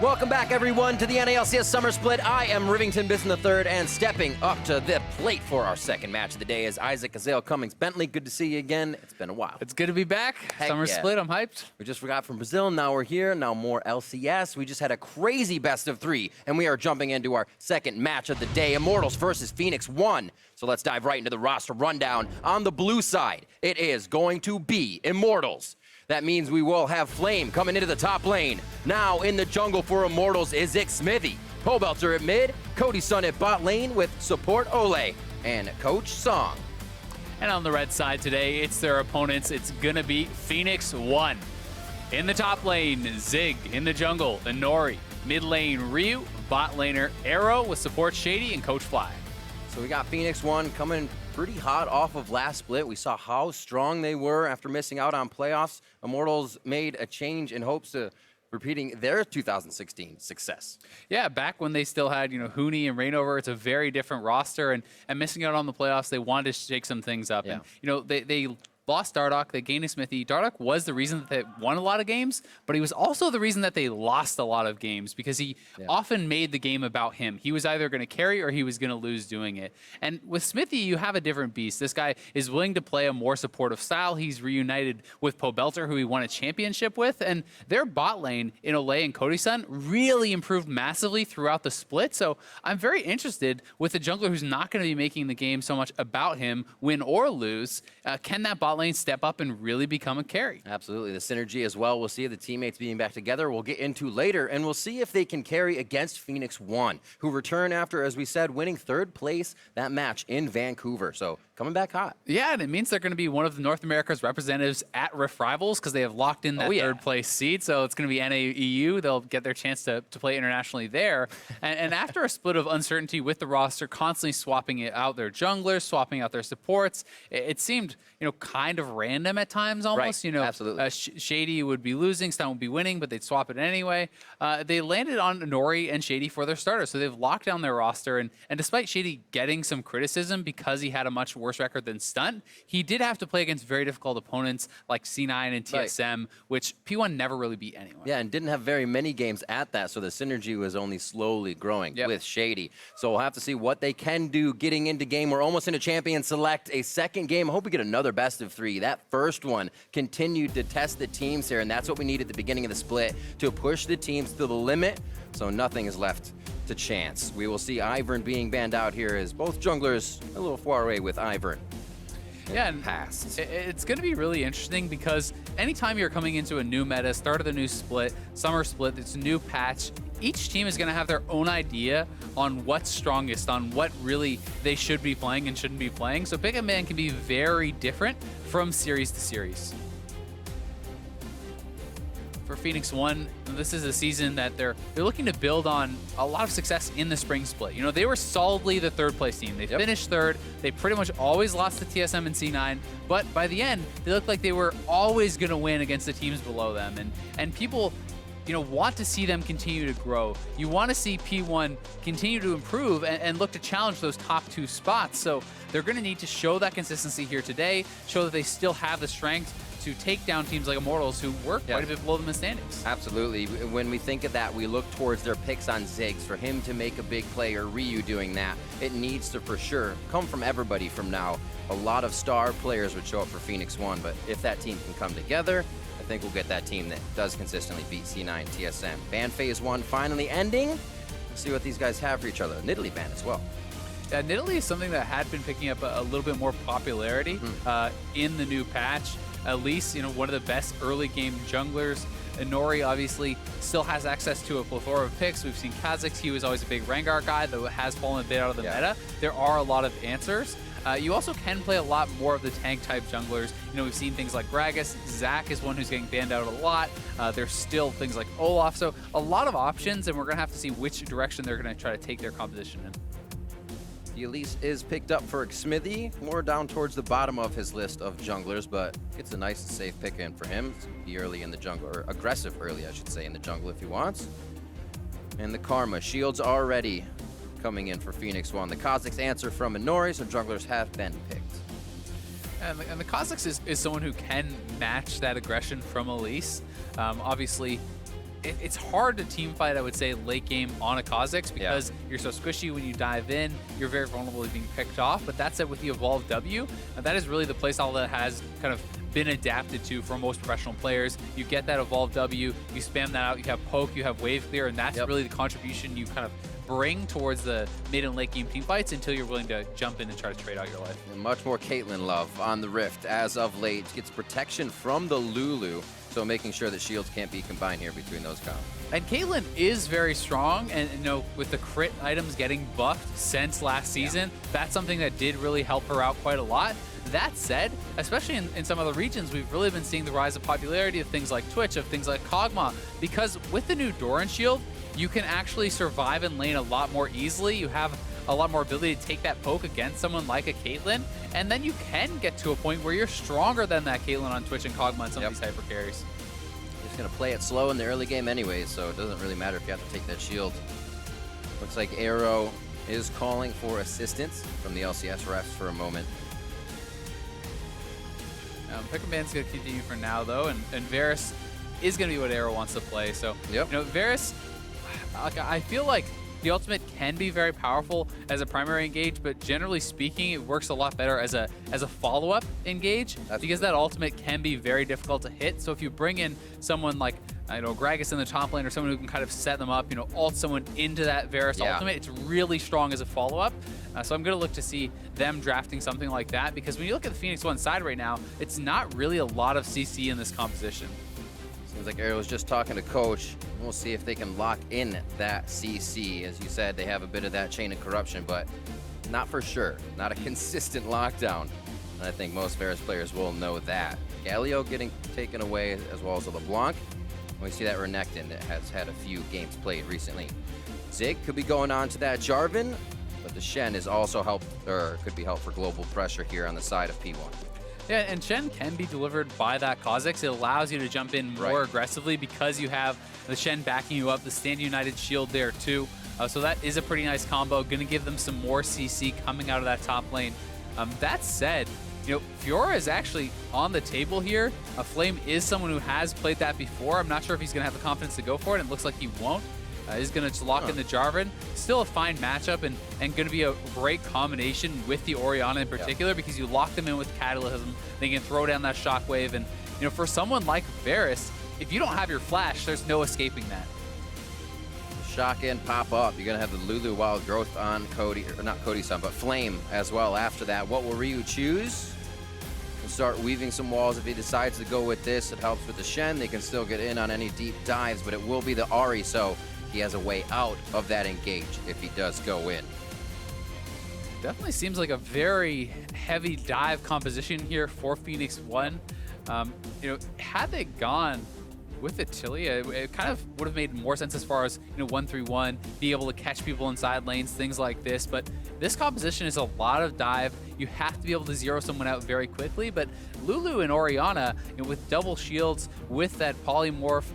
Welcome back, everyone, to the NALCS Summer Split. I am Rivington Bisson III, and stepping up to the plate for our second match of the day is Isaac Azale Cummings. Bentley, good to see you again. It's been a while. It's good to be back. Heck Summer yeah. Split, I'm hyped. We just forgot from Brazil, now we're here, now more LCS. We just had a crazy best of 3, and we are jumping into our second match of the day, Immortals versus Phoenix 1. So let's dive right into the roster rundown. On the blue side, it is going to be Immortals. That means we will have Flame coming into the top lane. Now in the jungle for Immortals is Zik Smithy. Pobelter at mid, Cody Sun at bot lane with support Ole and Coach Song. And on the red side today, it's their opponents. It's gonna be Phoenix 1. In the top lane, Zig. In the jungle, Inori. Mid lane, Ryu. Bot laner, Arrow with support Shady and Coach Fly. So we got Phoenix 1 coming pretty hot off of last split. We saw how strong they were after missing out on playoffs. Immortals made a change in hopes of repeating their 2016 success. Yeah, back when they still had, Hooney and Rainover, it's a very different roster, and missing out on the playoffs, they wanted to shake some things up. Yeah. And, they lost Dardoch, they gained a Smithy. Dardoch was the reason that they won a lot of games, but he was also the reason that they lost a lot of games because he often made the game about him. He was either going to carry or he was going to lose doing it. And with Smithy, you have a different beast. This guy is willing to play a more supportive style. He's reunited with Pobelter, who he won a championship with, and their bot lane in Olay and Cody Sun really improved massively throughout the split. So I'm very interested with a jungler who's not going to be making the game so much about him, win or lose. Can that bot lane step up and really become a carry? Absolutely. The synergy as well. We'll see the teammates being back together. We'll get into later, and we'll see if they can carry against Phoenix 1, who return after, as we said, winning 3rd place that match in Vancouver. So coming back hot. Yeah, and it means they're going to be one of North America's representatives at Rift Rivals because they have locked in that 3rd place seed. So it's going to be NAEU. They'll get their chance to play internationally there. And after a split of uncertainty with the roster, constantly swapping out their junglers, swapping out their supports, it seemed, kind of random at times almost. Right. Absolutely. Shady would be losing, Stun would be winning, but they'd swap it anyway. They landed on Nori and Shady for their starters, so they've locked down their roster. And despite Shady getting some criticism because he had a much worse record than Stunt, he did have to play against very difficult opponents like C9 and TSM, which P1 never really beat anyone. Yeah, and didn't have very many games at that, so the synergy was only slowly growing with Shady. So we'll have to see what they can do getting into game. We're almost into Champion Select, a second game. I hope we get another best of 3. That first one continued to test the teams here, and that's what we need at the beginning of the split, to push the teams to the limit, so nothing is left to chance. We will see Ivern being banned out here as both junglers a little far away with Ivern. Yeah, and it's going to be really interesting because anytime you're coming into a new meta, start of the new split, summer split, it's a new patch, each team is going to have their own idea on what's strongest, on what really they should be playing and shouldn't be playing. So Pick a Man can be very different from series to series. For Phoenix 1, this is a season that they're looking to build on a lot of success in the spring split. They were solidly the 3rd place team. They finished 3rd. They pretty much always lost to TSM and C9, but by the end, they looked like they were always going to win against the teams below them. And people, want to see them continue to grow. You want to see P1 continue to improve and look to challenge those top 2 spots. So they're going to need to show that consistency here today, show that they still have the strength to take down teams like Immortals who were quite a bit below them in the standings. Absolutely. When we think of that, we look towards their picks on Ziggs. For him to make a big play, or Ryu doing that, it needs to for sure come from everybody from now. A lot of star players would show up for Phoenix 1, but if that team can come together, I think we'll get that team that does consistently beat C9 TSM. Ban phase 1 finally ending. Let's see what these guys have for each other. Nidalee ban as well. Yeah, Nidalee is something that had been picking up a little bit more popularity in the new patch. At least, one of the best early game junglers. Inori obviously still has access to a plethora of picks. We've seen Kha'Zix, he was always a big Rengar guy, though it has fallen a bit out of the meta. There are a lot of answers. You also can play a lot more of the tank-type junglers. We've seen things like Gragas. Zac is one who's getting banned out a lot. There's still things like Olaf. So a lot of options, and we're going to have to see which direction they're going to try to take their composition in. The Elise is picked up for Smithy, more down towards the bottom of his list of junglers, but it's a nice and safe pick in for him. Be early in the jungle, or aggressive early, I should say, in the jungle if he wants. And the Karma, shields already coming in for Phoenix 1. The Kha'Zix answer from Inori, so junglers have been picked. And the Kha'Zix is someone who can match that aggression from Elise. Obviously, it's hard to team fight, I would say, late game on a Kha'Zix because you're so squishy when you dive in. You're very vulnerable to being picked off. But that said, with the Evolve W, that is really the playstyle that has kind of been adapted to for most professional players. You get that Evolve W, you spam that out, you have poke, you have wave clear, and that's really the contribution you kind of bring towards the mid and late game team fights until you're willing to jump in and try to trade out your life. And much more Caitlyn love on the Rift as of late. Gets protection from the Lulu, so making sure that shields can't be combined here between those combos. And Caitlyn is very strong, and you know, with the crit items getting buffed since last season, that's something that did really help her out quite a lot. That said, especially in some other regions, we've really been seeing the rise of popularity of things like Twitch, of things like Kog'Maw, because with the new Doran shield, you can actually survive in lane a lot more easily. You have a lot more ability to take that poke against someone like a Caitlyn, and then you can get to a point where you're stronger than that Caitlyn on Twitch and Kog'Maw and some of these hyper carries. Just gonna play it slow in the early game anyway, so it doesn't really matter if you have to take that shield. Looks like Arrow is calling for assistance from the LCS refs for a moment. Pick and ban's going to continue for now, though, and Varus is going to be what Arrow wants to play. So, you know, Varus, I feel like the ultimate can be very powerful as a primary engage, but generally speaking, it works a lot better as a follow-up engage because that ultimate can be very difficult to hit. So if you bring in someone like, I know, Gragas in the top lane or someone who can kind of set them up, you know, ult someone into that Varus ultimate, it's really strong as a follow-up. So I'm going to look to see them drafting something like that because when you look at the Phoenix 1 side right now, it's not really a lot of CC in this composition. Seems like Arrow was just talking to Coach. We'll see if they can lock in that CC. As you said, they have a bit of that chain of corruption, but not for sure. Not a consistent lockdown. And I think most Varus players will know that. Galio getting taken away as well as a LeBlanc. We see that Renekton that has had a few games played recently. Zig could be going on to that Jarvan, but the Shen is also helped, or could be helped for global pressure here on the side of P1. Yeah, and Shen can be delivered by that Kha'Zix. It allows you to jump in more aggressively because you have the Shen backing you up, the Stand United shield there too. So that is a pretty nice combo. Going to give them some more CC coming out of that top lane. That said, you know, Fiora is actually on the table here. Flame is someone who has played that before. I'm not sure if he's going to have the confidence to go for it. It looks like he won't. He's going to lock in the Jarvan. Still a fine matchup and going to be a great combination with the Orianna in particular because you lock them in with Catalysm. They can throw down that Shockwave. And, you know, for someone like Varus, if you don't have your flash, there's no escaping that. Shock in, pop up. You're going to have the Lulu Wild Growth on Cody, or not Cody's son, but Flame as well after that. What will Ryu choose? He'll start weaving some walls if he decides to go with this. It helps with the Shen. They can still get in on any deep dives, but it will be the Ahri, so he has a way out of that engage if he does go in. Definitely seems like a very heavy dive composition here for Phoenix 1. You know, had they gone with Atilia, it kind of would have made more sense as far as, you know, 1-3-1, be able to catch people inside lanes, things like this. But this composition is a lot of dive. You have to be able to zero someone out very quickly. But Lulu and Orianna, you know, with double shields, with that polymorph,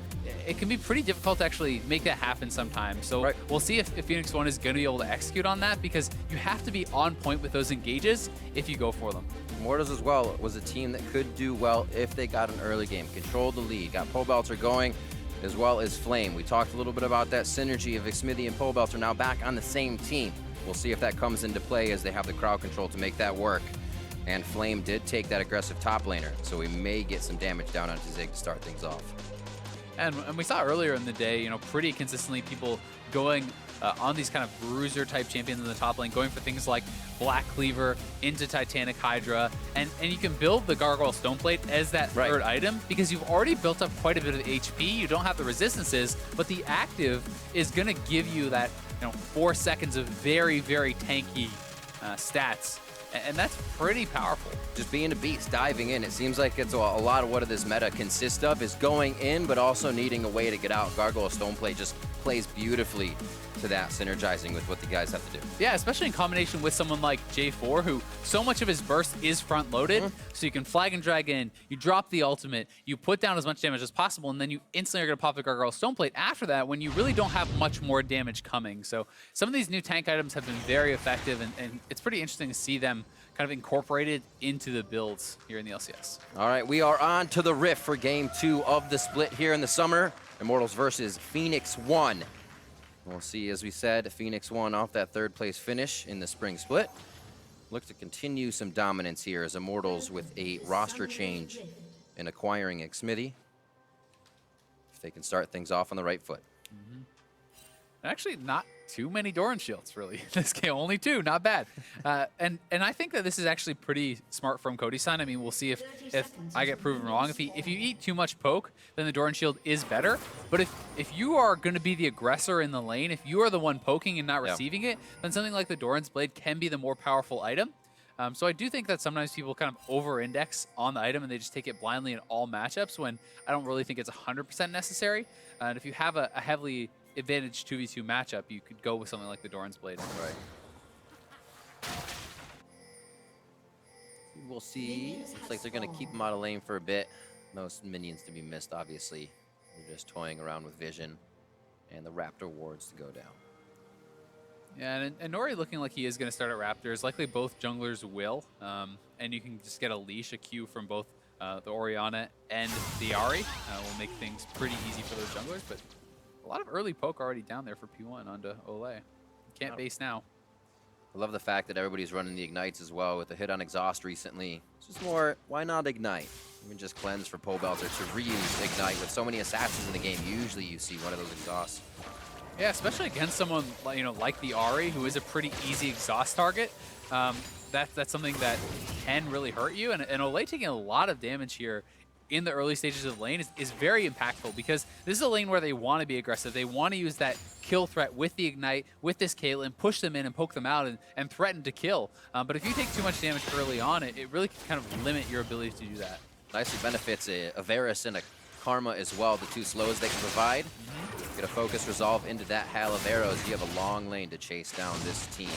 it can be pretty difficult to actually make that happen sometimes. So we'll see if Phoenix 1 is going to be able to execute on that because you have to be on point with those engages if you go for them. Immortals as well was a team that could do well if they got an early game, controlled the lead, got Pole Belter going, as well as Flame. We talked a little bit about that synergy of Xmithie and Pole Belter now back on the same team. We'll see if that comes into play as they have the crowd control to make that work. And Flame did take that aggressive top laner, so we may get some damage down onto Zig to start things off. And we saw earlier in the day, you know, pretty consistently people going on these kind of bruiser type champions in the top lane, going for things like Black Cleaver into Titanic Hydra, and you can build the Gargoyle Stoneplate as that third item because you've already built up quite a bit of HP. You don't have the resistances, but the active is going to give you that, you know, 4 seconds of very, very tanky stats. And that's pretty powerful. Just being a beast, diving in. It seems like it's a lot of what this meta consists of is going in, but also needing a way to get out. Gargoyle Stoneplate just plays beautifully to that, synergizing with what the guys have to do. Yeah, especially in combination with someone like J4, who so much of his burst is front-loaded, so you can flag and drag in, you drop the ultimate, you put down as much damage as possible, and then you instantly are going to pop the Gargoyle Stoneplate after that when you really don't have much more damage coming. So some of these new tank items have been very effective, and it's pretty interesting to see them kind of incorporated into the builds here in the LCS. All right, we are on to the Rift for game 2 of the split here in the summer. Immortals versus Phoenix 1. We'll see, as we said, Phoenix 1 off that 3rd place finish in the spring split. Look to continue some dominance here as Immortals with a roster change and acquiring Xmithy. If they can start things off on the right foot. Actually, not too many Doran shields, really. This game, only 2, not bad. And I think that this is actually pretty smart from Cody-san. I mean, we'll see if I get proven wrong. If you eat too much poke, then the Doran shield is better. But if you are going to be the aggressor in the lane, if you are the one poking and not receiving it, then something like the Doran's Blade can be the more powerful item. So I do think that sometimes people kind of over-index on the item and they just take it blindly in all matchups when I don't really think it's 100% necessary. And if you have a heavily advantage 2v2 matchup, you could go with something like the Doran's Blade. Right. We'll see. Looks like they're going to keep him out of lane for a bit. No minions to be missed, obviously. They're just toying around with vision and the Raptor wards to go down. Yeah, and Nori looking like he is going to start at Raptors. Likely both junglers will. And you can just get a leash, a Q from both the Orianna and the Ahri. Will make things pretty easy for those junglers, but a lot of early poke already down there for P1 onto Ole. Can't base now. I love the fact that everybody's running the ignites as well with the hit on exhaust recently. It's just more, why not ignite? Even just cleanse for Pobelter to reuse ignite. With so many assassins in the game, usually you see one of those exhausts. Yeah, especially against someone like the Ahri, who is a pretty easy exhaust target. That's something that can really hurt you. And Ole taking a lot of damage here in the early stages of the lane is very impactful, because this is a lane where they want to be aggressive. They want to use that kill threat with the Ignite, with this Caitlyn, push them in and poke them out and threaten to kill. But if you take too much damage early on, it really can kind of limit your ability to do that. Nicely benefits a Varus and a Karma as well, the 2 slows they can provide. Get a focus resolve into that hail of arrows. You have a long lane to chase down this team.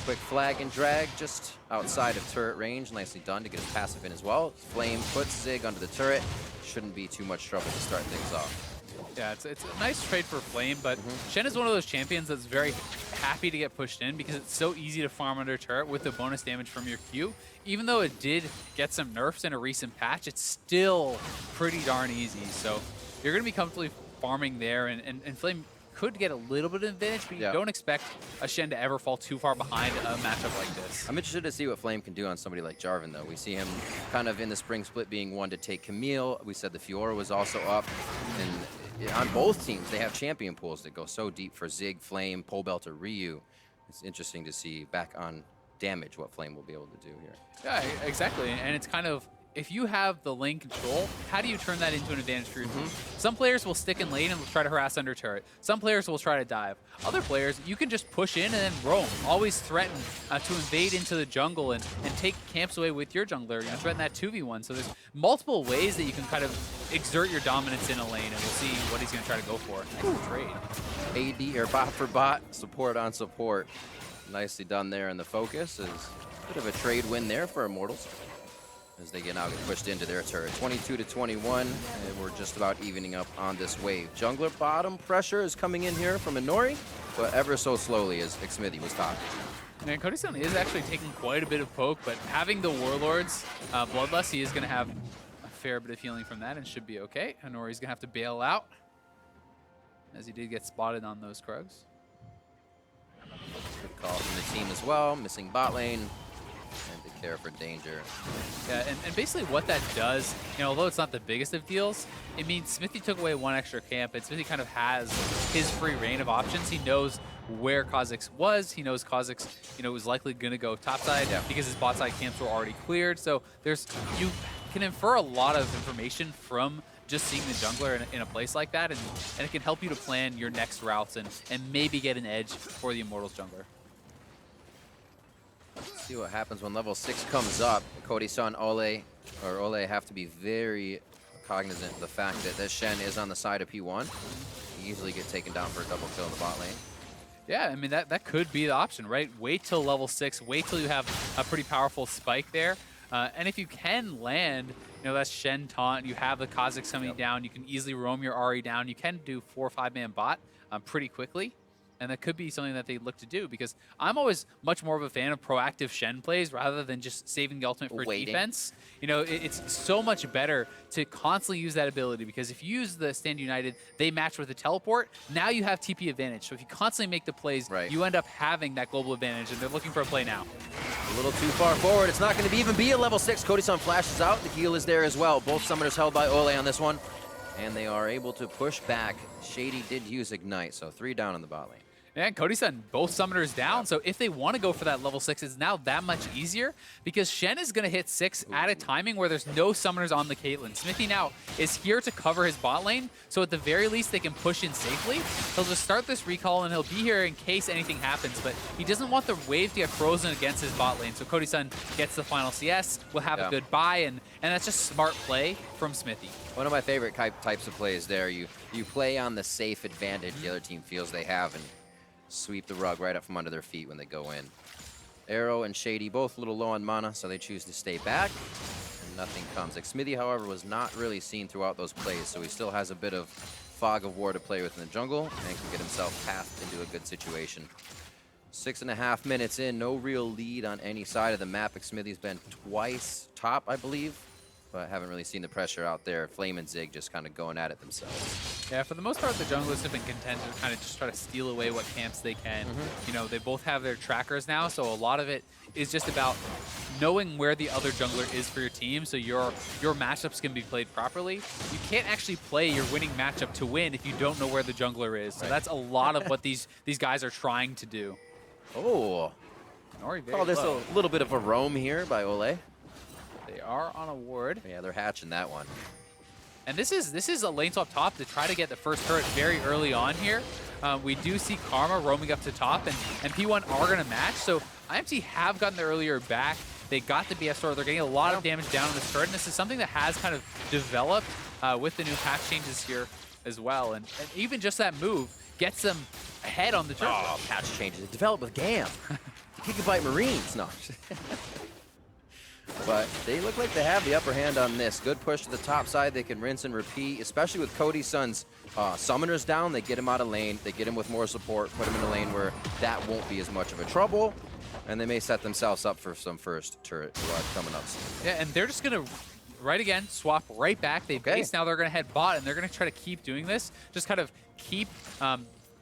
Quick flag and drag just outside of turret range. Nicely done to get his passive in as well. Flame puts Zig under the turret. Shouldn't be too much trouble to start things off. Yeah, it's a nice trade for Flame, but Shen is one of those champions that's very happy to get pushed in because it's so easy to farm under turret with the bonus damage from your Q. Even though it did get some nerfs in a recent patch, it's still pretty darn easy. So you're going to be comfortably farming there, and Flame could get a little bit of advantage, but you don't expect a Shen to ever fall too far behind a matchup like this. I'm interested to see what Flame can do on somebody like Jarvan, though. We see him kind of in the spring split being one to take Camille. We said the Fiora was also up. And on both teams, they have champion pools that go so deep for Zig, Flame, Pobelter, Ryu. It's interesting to see back on damage what Flame will be able to do here. Yeah, exactly. And it's kind of, if you have the lane control, how do you turn that into an advantage for your team? Some players will stick in lane and will try to harass under turret. Some players will try to dive. Other players, you can just push in and then roam. Always threaten to invade into the jungle and take camps away with your jungler. Threaten that 2v1. So there's multiple ways that you can kind of exert your dominance in a lane, and we'll see what he's going to try to go for. Nice trade. AD or bot for bot, support on support. Nicely done there, and the focus is a bit of a trade win there for Immortals as they now get pushed into their turret. 22-21, and we're just about evening up on this wave. Jungler bottom pressure is coming in here from Inori, but ever so slowly as Xmithy was talking. And Cody-san is actually taking quite a bit of poke, but having the Warlord's Bloodlust, he is going to have a fair bit of healing from that and should be okay. Inori's going to have to bail out, as he did get spotted on those Krugs. Good call from the team as well, missing bot lane. And to care for danger. Yeah, and basically what that does, although it's not the biggest of deals, it means Smithy took away one extra camp, and Smithy kind of has his free reign of options. He knows where Kha'Zix was. He knows Kha'Zix, was likely going to go topside because his bot side camps were already cleared. So you can infer a lot of information from just seeing the jungler in a place like that, and it can help you to plan your next routes and maybe get an edge for the Immortals jungler. Let's see what happens when level 6 comes up. Cody-san, Ole have to be very cognizant of the fact that this Shen is on the side of P1. He easily get taken down for a double kill in the bot lane. Yeah, I mean, that could be the option, right? Wait till level 6. Wait till you have a pretty powerful spike there. And if you can land, that Shen taunt, you have the Kha'Zix coming down, you can easily roam your Ahri down. You can do 4 or 5 man bot pretty quickly. And that could be something that they look to do, because I'm always much more of a fan of proactive Shen plays rather than just saving the ultimate for Waiting. defense. You know, it's so much better to constantly use that ability, because if you use the Stand United, they match with the teleport. Now you have TP advantage. So if you constantly make the plays, you end up having that global advantage, and they're looking for a play now. A little too far forward. It's not going to even be a level 6. Cody-san flashes out. The heal is there as well. Both summoners held by Ole on this one. And they are able to push back. Shady did use Ignite, so 3 down in the bot lane. And Cody-san, both summoners down, so if they want to go for that level 6, it's now that much easier, because Shen is going to hit 6 at a timing where there's no summoners on the Caitlyn. Smithy now is here to cover his bot lane, so at the very least they can push in safely. He'll just start this recall, and he'll be here in case anything happens, but he doesn't want the wave to get frozen against his bot lane, so Cody-san gets the final CS, will have a good buy, and that's just smart play from Smithy. One of my favorite types of plays there. You play on the safe advantage the other team feels they have, and sweep the rug right up from under their feet when they go in. Arrow and Shady both a little low on mana, so they choose to stay back, and nothing comes. Smithy, however, was not really seen throughout those plays, so he still has a bit of fog of war to play with in the jungle and can get himself pathed into a good situation. 6.5 minutes in, no real lead on any side of the map. Smithy's been twice top, I believe, but haven't really seen the pressure out there. Flame and Zig just kind of going at it themselves. Yeah, for the most part, the junglers have been content to kind of just try to steal away what camps they can. You know, they both have their trackers now, so a lot of it is just about knowing where the other jungler is for your team, so your matchups can be played properly. You can't actually play your winning matchup to win if you don't know where the jungler is. So that's a lot of what these guys are trying to do. Oh, call this a little bit of a roam here by Ole. They are on a ward. Yeah, they're hatching that one. And this is a lane swap top to try to get the first turret very early on here. We do see Karma roaming up to top, and P1 are going to match. So IMT have gotten the earlier back. They got the BF sword. They're getting a lot of damage down on this turret, and this is something that has kind of developed with the new patch changes here as well. And even just that move gets them ahead on the turret. Oh, patch changes. It developed with GAM. Gigabyte Marines. No. But they look like they have the upper hand on this. Good push to the top side. They can rinse and repeat, especially with Cody-san's summoners down. They get him out of lane. They get him with more support, put him in a lane where that won't be as much of a trouble. And they may set themselves up for some first turret coming up soon. Yeah, and they're just going to, right again, swap right back. They base. Now they're going to head bot, and they're going to try to keep doing this. Just kind of keep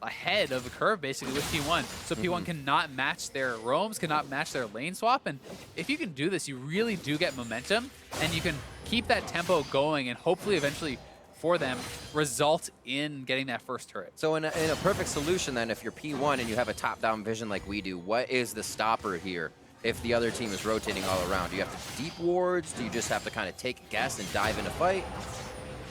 ahead of the curve, basically, with P1. So P1 cannot match their roams, cannot match their lane swap. And if you can do this, you really do get momentum, and you can keep that tempo going, and hopefully eventually for them result in getting that first turret. So in a perfect solution then, if you're P1 and you have a top-down vision like we do, what is the stopper here if the other team is rotating all around? Do you have to deep wards? Do you just have to kind of take a guess and dive in a fight?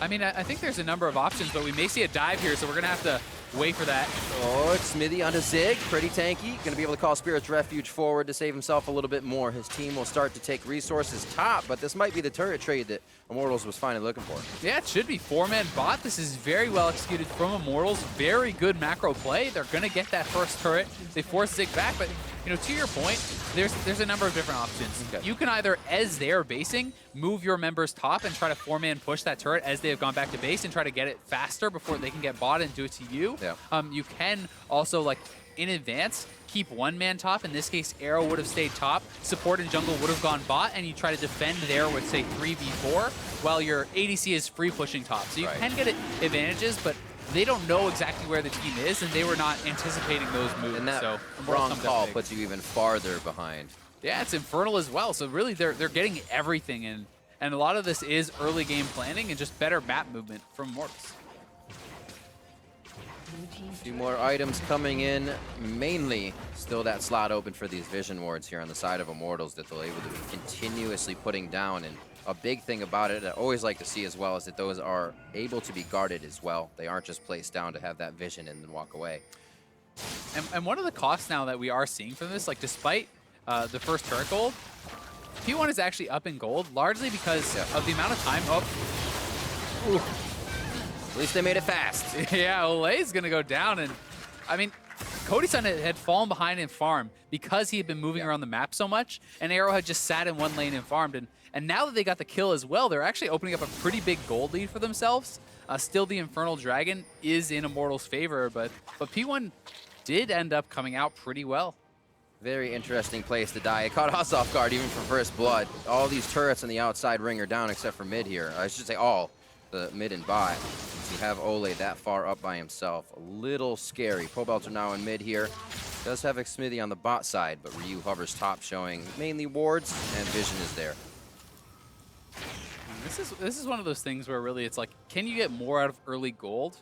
I mean, I think there's a number of options, but we may see a dive here, so we're going to have to wait for that. Oh, it's Smithy onto Zig. Pretty tanky. Going to be able to call Spirit's Refuge forward to save himself a little bit more. His team will start to take resources top, but this might be the turret trade that Immortals was finally looking for. Yeah, it should be. 4-man bot. This is very well executed from Immortals. Very good macro play. They're going to get that first turret. They force Zig back, but you know, to your point, there's a number of different options. Okay. You can either, as they're basing, move your members top and try to 4-man push that turret as they have gone back to base and try to get it faster before they can get bot and do it to you. Yeah. You can also, like, in advance, keep 1-man top. In this case, Arrow would have stayed top. Support and jungle would have gone bot, and you try to defend there with, say, 3v4, while your ADC is free pushing top. So you can get advantages, but they don't know exactly where the team is, and they were not anticipating those moves. And that so wrong call puts you even farther behind. Yeah, it's Infernal as well. So really, they're getting everything in. And a lot of this is early game planning and just better map movement from Immortals. A few more items coming in, mainly still that slot open for these vision wards here on the side of Immortals that they're able to be continuously putting down. And a big thing about it I always like to see as well is that those are able to be guarded as well. They aren't just placed down to have that vision and then walk away. And one of the costs now that we are seeing from this, like despite the first turret gold, P1 is actually up in gold, largely because of the amount of time. Ooh. At least they made it fast. Yeah, Ole's going to go down. And I mean, Cody-san had fallen behind in farm because he had been moving around the map so much, and Arrow had just sat in one lane and farmed. And now that they got the kill as well, they're actually opening up a pretty big gold lead for themselves. Still, the Infernal Dragon is in Immortals' favor, but P1 did end up coming out pretty well. Very interesting place to die. It caught us off guard even for first blood. All these turrets on the outside ring are down except for mid here. I should say all, the mid and bot. You have Ole that far up by himself. A little scary. Pobelter now in mid here. Does have Xmithy on the bot side, but Ryu hovers top, showing mainly wards, and vision is there. This is one of those things where really it's like, can you get more out of early gold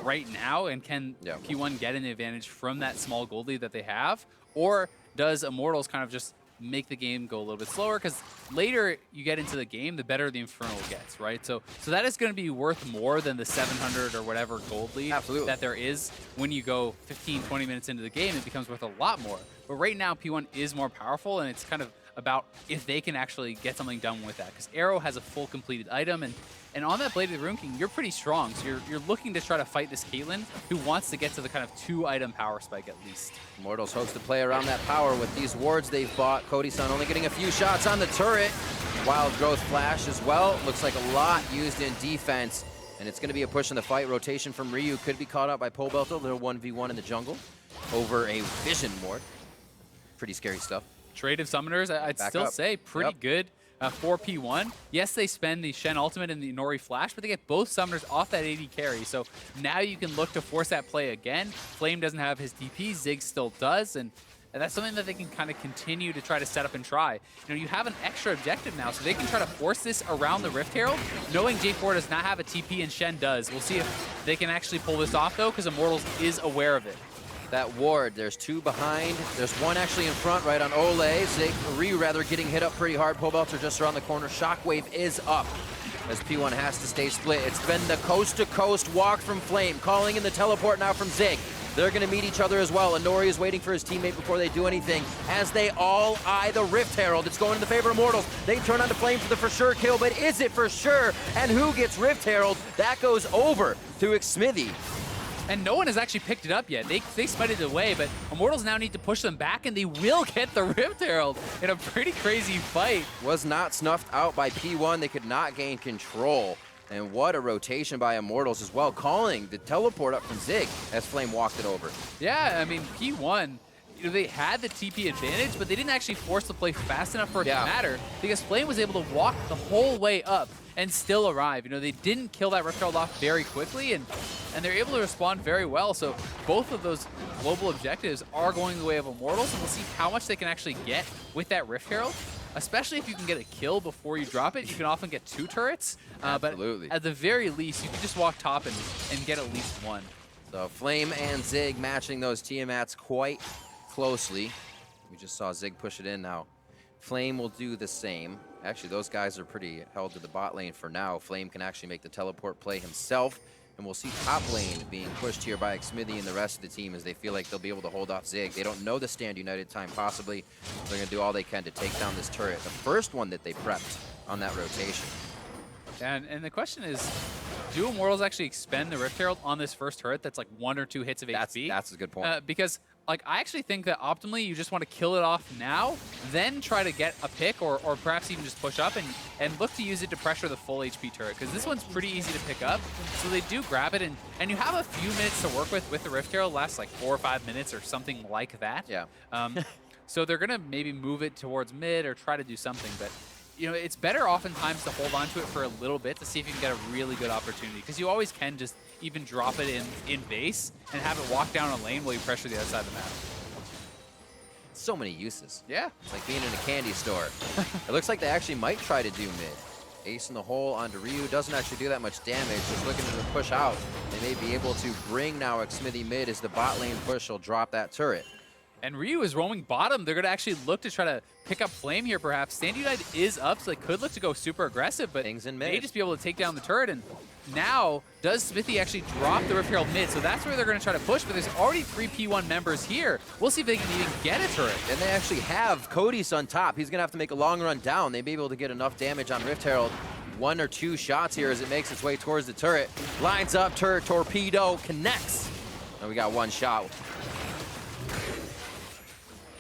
right now, and can P1 get an advantage from that small gold lead that they have, or does Immortals kind of just make the game go a little bit slower? Because later you get into the game, the better the Infernal gets, right? So that is going to be worth more than the 700 or whatever gold lead that there is. When you go 15, 20 minutes into the game, it becomes worth a lot more. But right now, P1 is more powerful, and it's kind of about if they can actually get something done with that. Because Arrow has a full completed item, and on that Blade of the Rune King, you're pretty strong. So you're looking to try to fight this Caitlyn, who wants to get to the kind of 2-item power spike at least. Immortals hopes to play around that power with these wards they've bought. Cody-san only getting a few shots on the turret. Wild Growth Flash as well. Looks like a lot used in defense. And it's going to be a push in the fight. Rotation from Ryu could be caught out by Pobelter. Little 1v1 in the jungle over a Vision ward. Pretty scary stuff. Trade of Summoners, I'd still say pretty good for P1. Yes, they spend the Shen Ultimate and the Nori Flash, but they get both Summoners off that AD carry. So now you can look to force that play again. Flame doesn't have his DP, Zig still does, and that's something that they can kind of continue to try to set up and try. You know, you have an extra objective now, so they can try to force this around the Rift Herald, knowing J4 does not have a TP and Shen does. We'll see if they can actually pull this off, though, because Immortals is aware of it. That ward, there's two behind. There's one actually in front right on Ole. Ryu rather getting hit up pretty hard. Pobelter just around the corner. Shockwave is up as P1 has to stay split. It's been the coast-to-coast walk from Flame, calling in the teleport now from Zig. They're going to meet each other as well. And Nori is waiting for his teammate before they do anything as they all eye the Rift Herald. It's going in the favor of Immortals. They turn on to Flame for the for sure kill, but is it for sure? And who gets Rift Herald? That goes over to Xmithy. And no one has actually picked it up yet. They smited it away, but Immortals now need to push them back, and they will get the Rift Herald in a pretty crazy fight. Was not snuffed out by P1. They could not gain control. And what a rotation by Immortals as well, calling the teleport up from Zig as Flame walked it over. Yeah, I mean, P1, you know, they had the TP advantage, but they didn't actually force the play fast enough for it to matter, because Flame was able to walk the whole way up and still arrive. You know, they didn't kill that Rift Herald off very quickly, and they're able to respond very well. So both of those global objectives are going the way of Immortals, and we'll see how much they can actually get with that Rift Herald. Especially if you can get a kill before you drop it, you can often get 2 turrets. Absolutely. But at the very least, you can just walk top and get at least 1. So Flame and Zig matching those Tiamats quite closely. We just saw Zig push it in now. Flame will do the same. Actually, those guys are pretty held to the bot lane for now. Flame can actually make the teleport play himself. And we'll see top lane being pushed here by Xmithy and the rest of the team as they feel like they'll be able to hold off Zig. They don't know the Stand United time possibly. They're going to do all they can to take down this turret. The first one that they prepped on that rotation. And the question is, do Immortals actually expend the Rift Herald on this first turret that's like 1 or 2 hits of HP? That's a good point. Because like, I actually think that optimally you just want to kill it off now, then try to get a pick or perhaps even just push up and look to use it to pressure the full HP turret, because this one's pretty easy to pick up. So they do grab it, and you have a few minutes to work with the Rift Herald. Lasts like 4 or 5 minutes or something like that. Yeah. So they're going to maybe move it towards mid or try to do something, but you know, it's better oftentimes to hold on to it for a little bit to see if you can get a really good opportunity, because you always can just even drop it in base and have it walk down a lane while you pressure the other side of the map. So many uses. Yeah. It's like being in a candy store. It looks like they actually might try to do mid. Ace in the hole onto Ryu. Doesn't actually do that much damage. Just looking to push out. They may be able to bring now Xmithy mid as the bot lane push will drop that turret. And Ryu is roaming bottom. They're going to actually look to try to pick up Flame here, perhaps. Stand United is up, so they could look to go super aggressive, but Things in they may mid. just be able to take down the turret. And now, does Smithy actually drop the Rift Herald mid? So that's where they're going to try to push, but there's already 3 P1 members here. We'll see if they can even get a turret. And they actually have Cody's on top. He's going to have to make a long run down. They may be able to get enough damage on Rift Herald. 1 or 2 shots here as it makes its way towards the turret. Lines up, turret torpedo, connects. And we got 1 shot.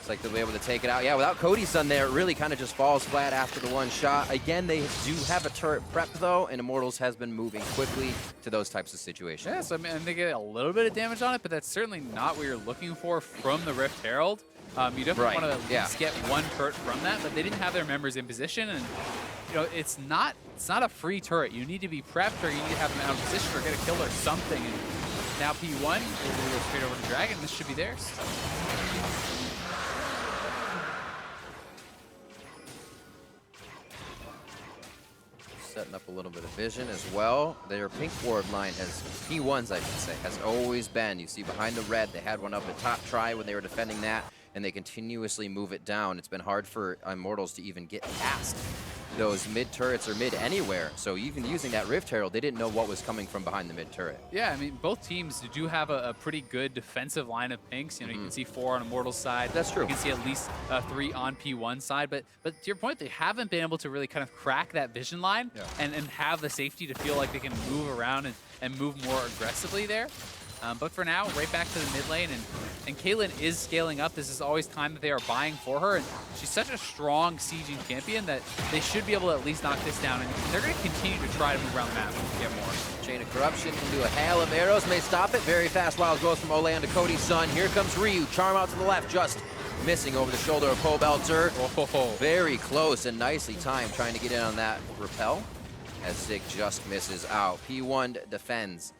Looks like they'll be able to take it out. Yeah, without Cody's son there, it really kind of just falls flat after the one shot. Again, they do have a turret prep, though, and Immortals has been moving quickly to those types of situations. Yeah, so I mean, they get a little bit of damage on it, but that's certainly not what you're looking for from the Rift Herald. You definitely want to at least get one turret from that, but they didn't have their members in position, and you know it's not a free turret. You need to be prepped, or you need to have them out of position, or get a kill or something. And now P1 will go straight over to Dragon. This should be theirs. Setting up a little bit of vision as well. Their pink ward line has, P1's I should say, has always been, you see behind the red, they had one up at top try when they were defending that, and they continuously move it down. It's been hard for Immortals to even get past those mid turrets or mid anywhere. So even using that Rift Herald, they didn't know what was coming from behind the mid turret. Yeah, I mean, both teams do have a pretty good defensive line of pinks. You know, you can see 4 on Immortals side. That's true. You can see at least 3 on P1 side. But to your point, they haven't been able to really kind of crack that vision line and have the safety to feel like they can move around and move more aggressively there. But for now, right back to the mid lane, and Caitlyn is scaling up. This is always time that they are buying for her, and she's such a strong sieging champion that they should be able to at least knock this down, and they're going to continue to try to move around the map and get more. Chain of Corruption can do a hail of arrows, may stop it. Very fast wild goes from Ole onto Cody's son. Here comes Ryu, charm out to the left, just missing over the shoulder of Pobelter. Very close and nicely timed, trying to get in on that repel, as Sig just misses out. P1 defends.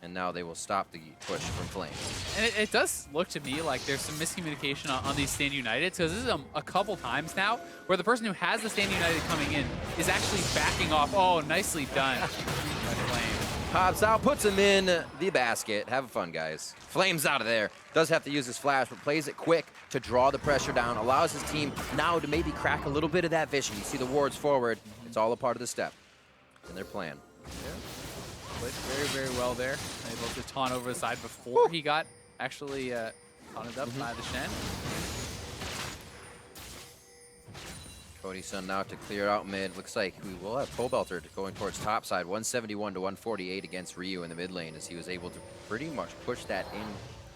And now they will stop the push from Flames. And it does look to me like there's some miscommunication on these Stand United, because this is a couple times now where the person who has the Stand United coming in is actually backing off. Oh, nicely done. Flame. Pops out, puts him in the basket. Have fun, guys. Flames out of there. Does have to use his flash, but plays it quick to draw the pressure down. Allows his team now to maybe crack a little bit of that vision. You see the wards forward. It's all a part of the step in their plan. Yeah. Played very, very well there. Able to taunt over the side before he got actually taunted up by the Shen. Cody's son now to clear out mid. Looks like we will have Pobelter going towards top side. 171 to 148 against Ryu in the mid lane, as he was able to pretty much push that in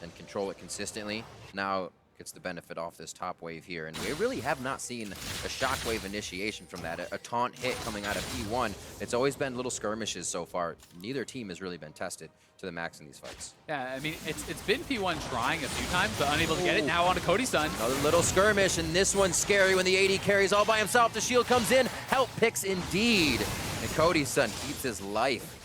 and control it consistently. Now gets the benefit off this top wave here, and we really have not seen a shockwave initiation from that. A taunt hit coming out of P1. It's always been little skirmishes so far. Neither team has really been tested to the max in these fights. Yeah, I mean, it's been P1 trying a few times, but unable to get it. Now on to Cody's son. Another little skirmish, and this one's scary when the AD carries all by himself. The shield comes in. Help picks indeed. And Cody's son keeps his life.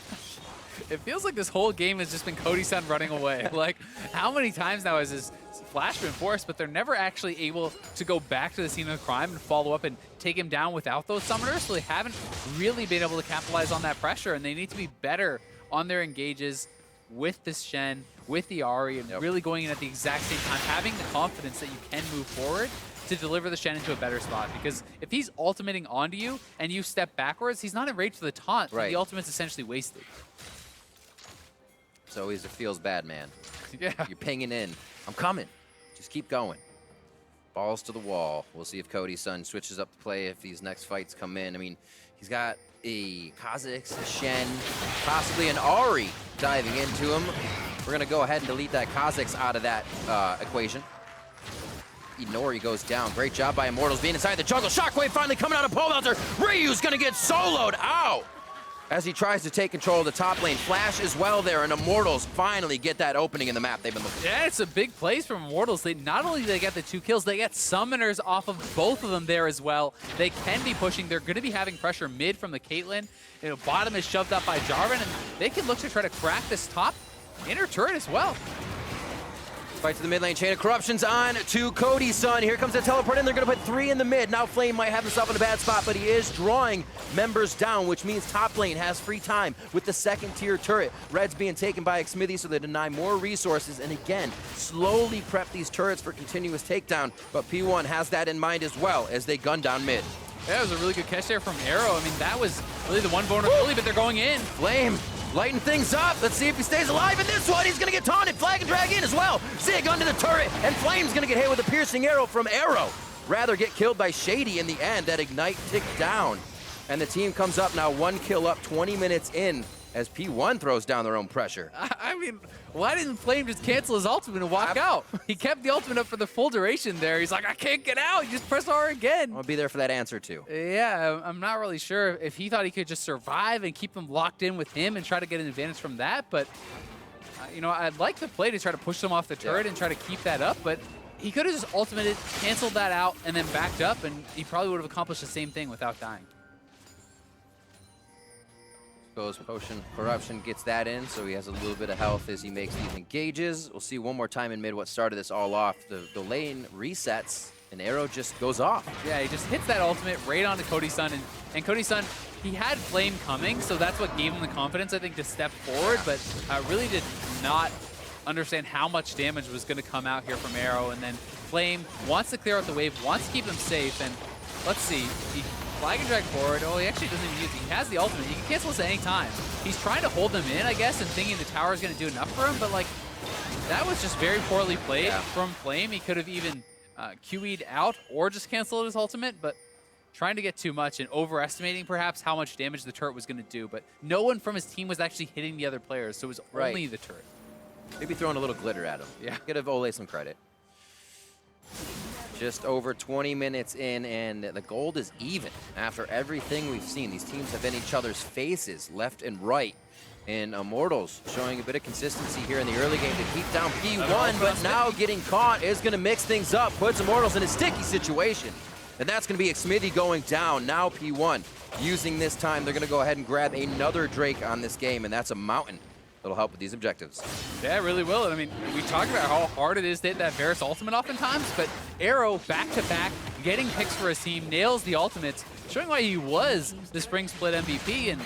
It feels like this whole game has just been Cody's son running away. Like, how many times now has his flash been forced, but they're never actually able to go back to the scene of the crime and follow up and take him down without those summoners, so they haven't really been able to capitalize on that pressure, and they need to be better on their engages with this Shen, with the Ahri, and really going in at the exact same time, having the confidence that you can move forward to deliver the Shen into a better spot. Because if he's ultimating onto you and you step backwards, he's not in range for the taunt, so the ultimate's essentially wasted. So he's a feels bad man. Yeah. You're pinging in. I'm coming. Just keep going. Balls to the wall. We'll see if Cody's son switches up the play if these next fights come in. I mean, he's got a Kha'Zix, a Shen, possibly an Ahri diving into him. We're going to go ahead and delete that Kha'Zix out of that equation. Inori goes down. Great job by Immortals being inside the jungle. Shockwave finally coming out of Pobelter. Ryu's going to get soloed. Ow! As he tries to take control of the top lane. Flash as well there, and Immortals finally get that opening in the map they've been looking for. Yeah, it's a big plays from Immortals. They not only do they get the 2 kills, they get summoners off of both of them there as well. They can be pushing. They're going to be having pressure mid from the Caitlyn. You know, bottom is shoved up by Jarvan, and they can look to try to crack this top inner turret as well. Fight to the mid lane. Chain of Corruptions on to Cody's son. Here comes the teleport in. They're going to put 3 in the mid. Now Flame might have himself in a bad spot, but he is drawing members down, which means top lane has free time with the 2nd tier turret. Red's being taken by Xmithy, so they deny more resources, and again, slowly prep these turrets for continuous takedown, but P1 has that in mind as well as they gun down mid. Yeah, it was a really good catch there from Arrow. I mean, that was really the one vulnerability, but they're going in. Flame lighting things up. Let's see if he stays alive in this one. He's going to get taunted. Flag and drag in as well. Zig under the turret, and Flame's going to get hit with a piercing arrow from Arrow. Rather get killed by Shady in the end. That Ignite ticked down. And the team comes up now 1 kill up 20 minutes in as P1 throws down their own pressure. I I mean, why didn't Flame just cancel his ultimate and walk out? He kept the ultimate up for the full duration there. He's like, I can't get out. You just press R again. I'll be there for that answer too. Yeah, I'm not really sure if he thought he could just survive and keep them locked in with him and try to get an advantage from that. But, you know, I'd like the play to try to push them off the turret and try to keep that up. But he could have just ultimated, canceled that out, and then backed up, and he probably would have accomplished the same thing without dying. Goes Potion Corruption, gets that in, so he has a little bit of health as he makes these engages. We'll see one more time in mid what started this all off. The lane resets, and Arrow just goes off. Yeah, he just hits that ultimate right onto Cody Sun, and Cody Sun, he had Flame coming, so that's what gave him the confidence, I think, to step forward, but really did not understand how much damage was going to come out here from Arrow, and then Flame wants to clear out the wave, wants to keep him safe, and let's see, he flag and drag forward. Oh, he actually doesn't even use it. He has the ultimate. He can cancel this at any time. He's trying to hold them in, I guess, and thinking the tower is going to do enough for him, but like, that was just very poorly played from Flame. He could have even QE'd out or just canceled his ultimate, but trying to get too much and overestimating perhaps how much damage the turret was going to do, but no one from his team was actually hitting the other players, so it was only the turret. Maybe throwing a little glitter at him. Yeah. Give Ole some credit. Just over 20 minutes in, and the gold is even. After everything we've seen, these teams have been each other's faces, left and right. And Immortals showing a bit of consistency here in the early game to keep down P1, but now getting caught is going to mix things up, puts Immortals in a sticky situation. And that's going to be Xmithy going down. Now P1 using this time. They're going to go ahead and grab another Drake on this game, and that's a Mountain. That'll help with these objectives. Yeah, it really will. I mean, we talked about how hard it is to hit that Varus ultimate oftentimes, but Arrow, back-to-back, getting picks for his team, nails the ultimates, showing why he was the Spring Split MVP. And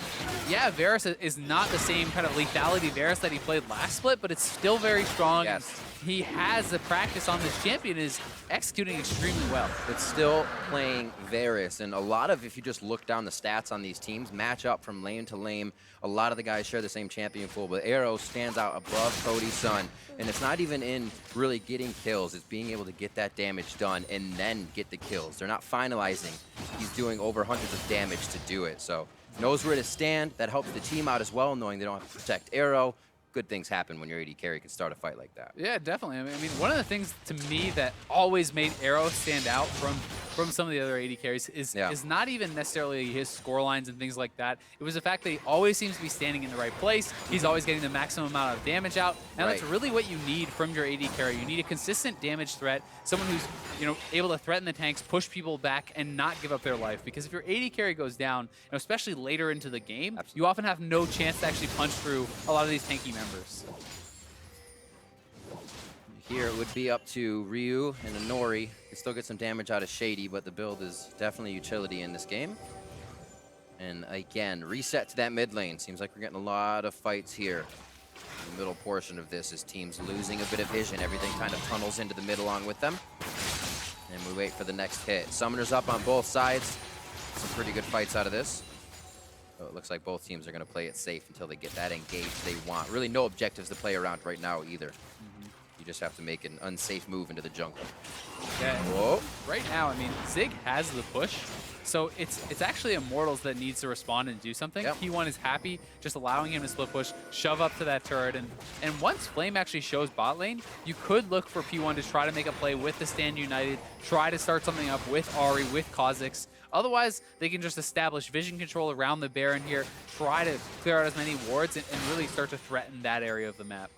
yeah, Varus is not the same kind of lethality Varus that he played last split, but it's still very strong. Yes. He has the practice on this champion, is executing extremely well. It's still playing Varus, and a lot of, if you just look down the stats on these teams, match up from lane to lane. A lot of the guys share the same champion pool, but Arrow stands out above Cody Sun, and it's not even in really getting kills. It's being able to get that damage done and then get the kills. They're not finalizing. He's doing over hundreds of damage to do it, so knows where to stand. That helps the team out as well, knowing they don't have to protect Arrow. Good things happen when your AD carry can start a fight like that. Yeah, definitely. I mean, one of the things to me that always made Arrow stand out from some of the other AD carries is not even necessarily his score lines and things like that. It was the fact that he always seems to be standing in the right place. He's always getting the maximum amount of damage out. And that's really what you need from your AD carry. You need a consistent damage threat, someone who's, you know, able to threaten the tanks, push people back, and not give up their life. Because if your AD carry goes down, you know, especially later into the game, you often have no chance to actually punch through a lot of these tanky members. Here it would be up to Ryu and Inori. They still get some damage out of Shady, but the build is definitely utility in this game. And again, reset to that mid lane. Seems like we're getting a lot of fights here. The middle portion of this is teams losing a bit of vision. Everything kind of tunnels into the mid along with them. And we wait for the next hit. Summoners up on both sides. Some pretty good fights out of this. So it looks like both teams are going to play it safe until they get that engage they want. Really no objectives to play around right now either. You just have to make an unsafe move into the jungle. Yeah. Whoa. Right now, I mean, Zig has the push, so it's actually Immortals that needs to respond and do something. P1 is happy just allowing him to split push, shove up to that turret, and once Flame actually shows bot lane, you could look for P1 to try to make a play with the Stand United, try to start something up with Ahri, with Kha'Zix. Otherwise, they can just establish vision control around the Baron here, try to clear out as many wards, and really start to threaten that area of the map.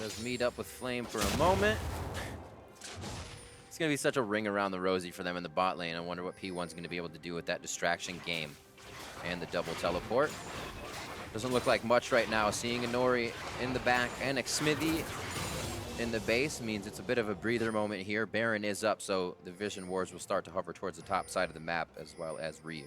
Does meet up with Flame for a moment. It's going to be such a ring around the rosy for them in the bot lane. I wonder what P1's going to be able to do with that distraction game and the double teleport. Doesn't look like much right now. Seeing Inori in the back and Xmithy in the base means it's a bit of a breather moment here. Baron is up, so the vision wars will start to hover towards the top side of the map as well as Ryu.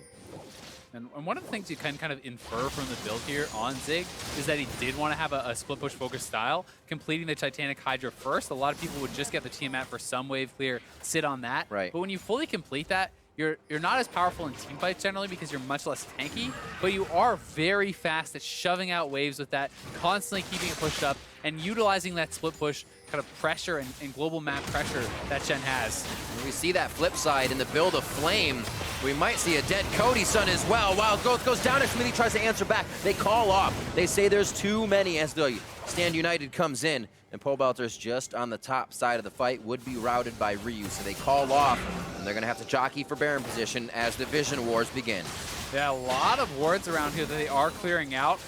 And one of the things you can kind of infer from the build here on Zig is that he did want to have a split push focus style, completing the Titanic Hydra first. A lot of people would just get the Tiamat for some wave clear, sit on that. Right. But when you fully complete that, you're not as powerful in team fights generally because you're much less tanky, but you are very fast at shoving out waves with that, constantly keeping it pushed up, and utilizing that split push kind of pressure and global map pressure that Shen has. And we see that flip side in the build of Flame. We might see a dead Cody Sun as well. Wild Growth goes down and Smithy tries to answer back. They call off. They say there's too many as the Stand United comes in. And Pobelter's just on the top side of the fight, would be routed by Ryu. So they call off, and they're going to have to jockey for Baron position as the Vision Wars begin. Yeah, a lot of wards around here that they are clearing out.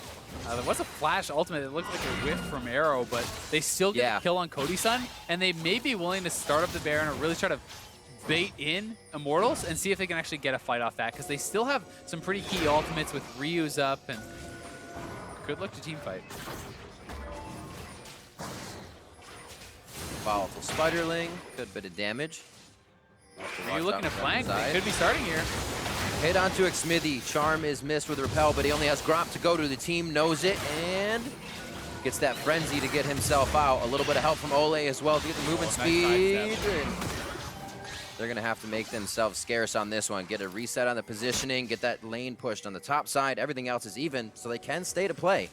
There was a flash ultimate that looked like a whiff from Arrow, but they still get a kill on Cody Sun, and they may be willing to start up the Baron or really try to bait in Immortals and see if they can actually get a fight off that, because they still have some pretty key ultimates with Ryu's up, and good luck to team fight. Volatile Spiderling, good bit of damage. Are you looking to flank? They could be starting here. Hit onto Xmithy. Charm is missed with Repel, but he only has Gromp to go to. The team knows it and gets that Frenzy to get himself out. A little bit of help from Ole as well to get the movement speed. They're going to have to make themselves scarce on this one. Get a reset on the positioning, get that lane pushed on the top side. Everything else is even, so they can stay to play.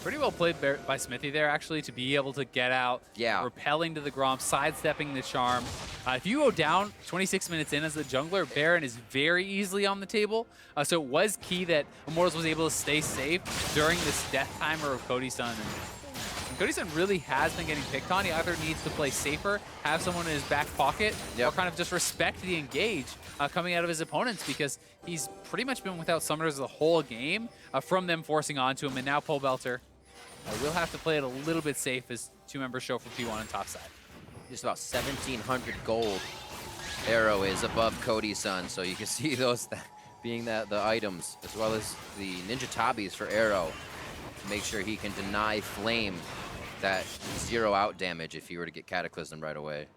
Pretty well played by Smithy there, actually, to be able to get out, repelling to the Gromp, sidestepping the Charm. If you go down 26 minutes in as the jungler, Baron is very easily on the table. So it was key that Immortals was able to stay safe during this death timer of Cody Sun. And Cody Sun really has been getting picked on. He either needs to play safer, have someone in his back pocket, or kind of just respect the engage coming out of his opponents, because he's pretty much been without summoners the whole game from them forcing onto him. And now Pobelter will have to play it a little bit safe as two members show for P1 on top side. Just about 1,700 gold Arrow is above Cody Sun, so you can see those being the items, as well as the Ninja Tabis for Arrow, to make sure he can deny Flame that 0 out damage if he were to get Cataclysm right away.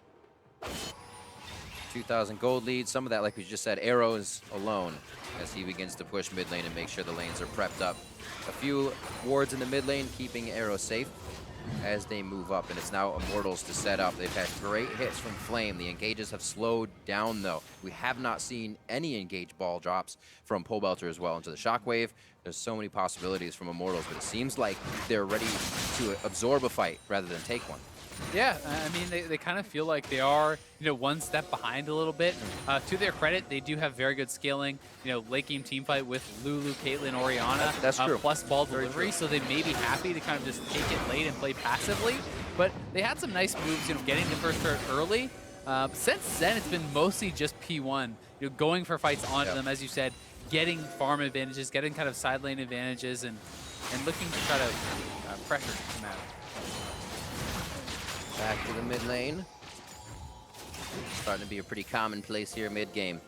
2,000 gold lead, some of that, like we just said, Arrows alone, as he begins to push mid lane and make sure the lanes are prepped up. A few wards in the mid lane, keeping Arrow safe as they move up, and it's now Immortals to set up. They've had great hits from Flame. The engages have slowed down, though. We have not seen any engage ball drops from Pobelter as well into the Shockwave. There's so many possibilities from Immortals, but it seems like they're ready to absorb a fight rather than take one. Yeah, I mean, they kind of feel like they are, one step behind a little bit. To their credit, they do have very good scaling. Late game team fight with Lulu, Caitlyn, Orianna, that's true. Plus ball delivery, so they may be happy to kind of just take it late and play passively. But they had some nice moves, getting the first turret early. Since then, it's been mostly just P1, going for fights onto them, as you said, getting farm advantages, getting kind of side lane advantages, and looking to try to pressure them out. Back to the mid lane. Starting to be a pretty commonplace here mid-game.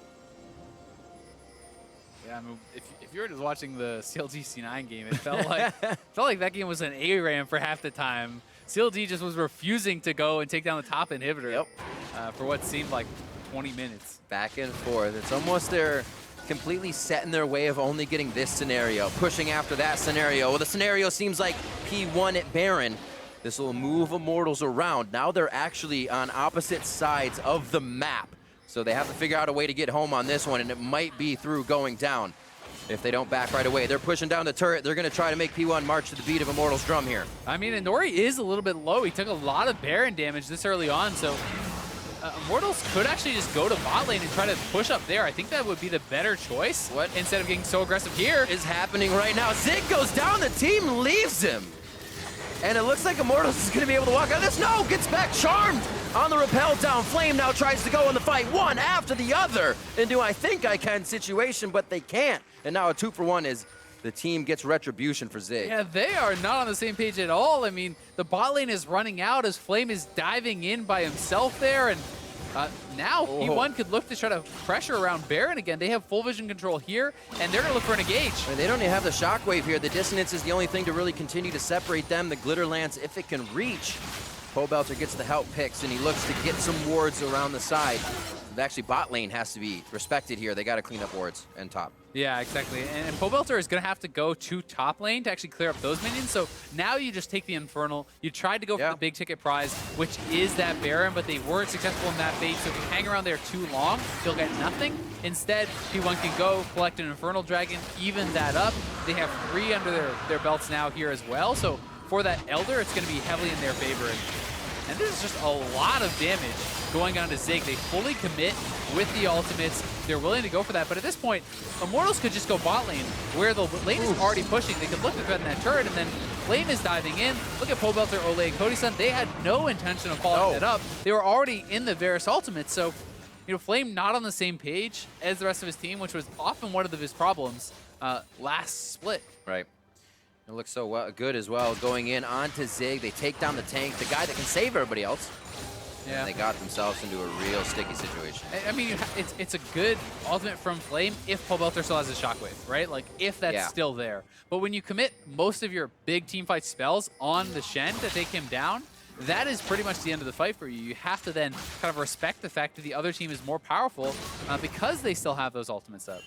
Yeah, I mean, if you were just watching the CLG C9 game, it felt like that game was an ARAM for half the time. CLG just was refusing to go and take down the top inhibitor for what seemed like 20 minutes. Back and forth. It's almost they're completely set in their way of only getting this scenario, pushing after that scenario. Well, the scenario seems like P1 at Baron. This will move Immortals around. Now they're actually on opposite sides of the map. So they have to figure out a way to get home on this one, and it might be through going down if they don't back right away. They're pushing down the turret. They're going to try to make P1 march to the beat of Immortals' drum here. I mean, Inori is a little bit low. He took a lot of Baron damage this early on, so Immortals could actually just go to bot lane and try to push up there. I think that would be the better choice instead of getting so aggressive here. Is happening right now. Zig goes down. The team leaves him. And it looks like Immortals is going to be able to walk out of this. No, gets back charmed on the rappel down. Flame now tries to go in the fight, one after the other into I think I can situation, but they can't. And now a 2-for-1 is the team gets retribution for Zig. Yeah, they are not on the same page at all. I mean, the bot lane is running out as Flame is diving in by himself there, and now P1 could look to try to pressure around Baron again. They have full vision control here, and they're going to look for an engage. They don't even have the Shockwave here. The dissonance is the only thing to really continue to separate them. The Glitter Lance, if it can reach. Pobelter gets the help picks, and he looks to get some wards around the side. actually bot lane has to be respected here. They got to clean up wards and top. Yeah, exactly. And Pobelter is going to have to go to top lane to actually clear up those minions. So now you just take the Infernal. You tried to go for the big ticket prize, which is that Baron, but they weren't successful in that bait. So if you hang around there too long, you'll get nothing. Instead, P1 can go collect an Infernal Dragon, even that up. They have 3 under their belts now here as well. So for that Elder, it's going to be heavily in their favor. And this is just a lot of damage going on to Zig. They fully commit with the ultimates. They're willing to go for that. But at this point, Immortals could just go bot lane, where the lane is already pushing. They could look to threaten that turret, and then Flame is diving in. Look at Pobelter, Ole, and Cody-san. They had no intention of following that up. They were already in the Varus ultimates. So, you know, Flame not on the same page as the rest of his team, which was often one of his problems last split. Right. It looks so good as well. Going in onto Zig. They take down the tank, the guy that can save everybody else. Yeah. And they got themselves into a real sticky situation. I mean, it's a good ultimate from Flame if Pobelter still has a shockwave, right? Like, if that's still there. But when you commit most of your big teamfight spells on the Shen to take him down, that is pretty much the end of the fight for you. You have to then kind of respect the fact that the other team is more powerful because they still have those ultimates up.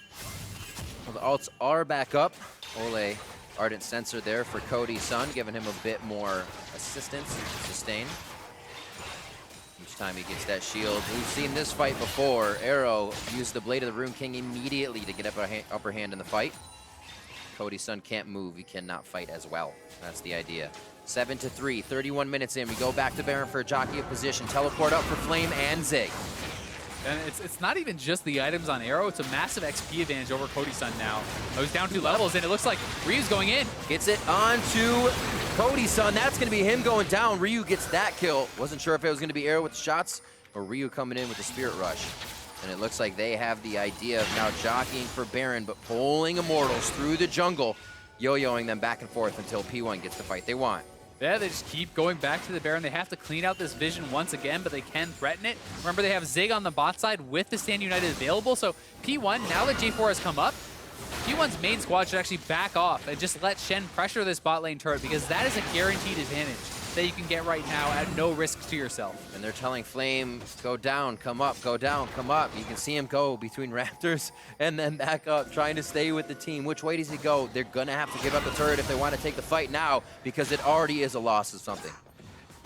Well, the ults are back up. Ole, Ardent Sensor there for Cody-san, giving him a bit more assistance, sustain. Each time he gets that shield. We've seen this fight before. Arrow used the Blade of the Rune King immediately to get upper hand in the fight. Cody-san can't move. He cannot fight as well. That's the idea. 7-3, 31 minutes in. We go back to Baron for a jockey of position. Teleport up for Flame and Zig. And it's not even just the items on Arrow. It's a massive XP advantage over Cody-san now. He's down 2 levels, and it looks like Ryu's going in. Gets it onto Cody-san. That's going to be him going down. Ryu gets that kill. Wasn't sure if it was going to be Arrow with the shots or Ryu coming in with the Spirit Rush. And it looks like they have the idea of now jockeying for Baron, but pulling Immortals through the jungle, yo-yoing them back and forth until P1 gets the fight they want. Yeah, they just keep going back to the Baron. They have to clean out this vision once again, but they can threaten it. Remember, they have Zig on the bot side with the Stand United available. So P1, now that J4 has come up, P1's main squad should actually back off and just let Shen pressure this bot lane turret, because that is a guaranteed advantage that you can get right now at no risk to yourself. And they're telling Flame, go down, come up, go down, come up. You can see him go between Raptors and then back up, trying to stay with the team. Which way does he go? They're going to have to give up the turret if they want to take the fight now, because it already is a loss of something.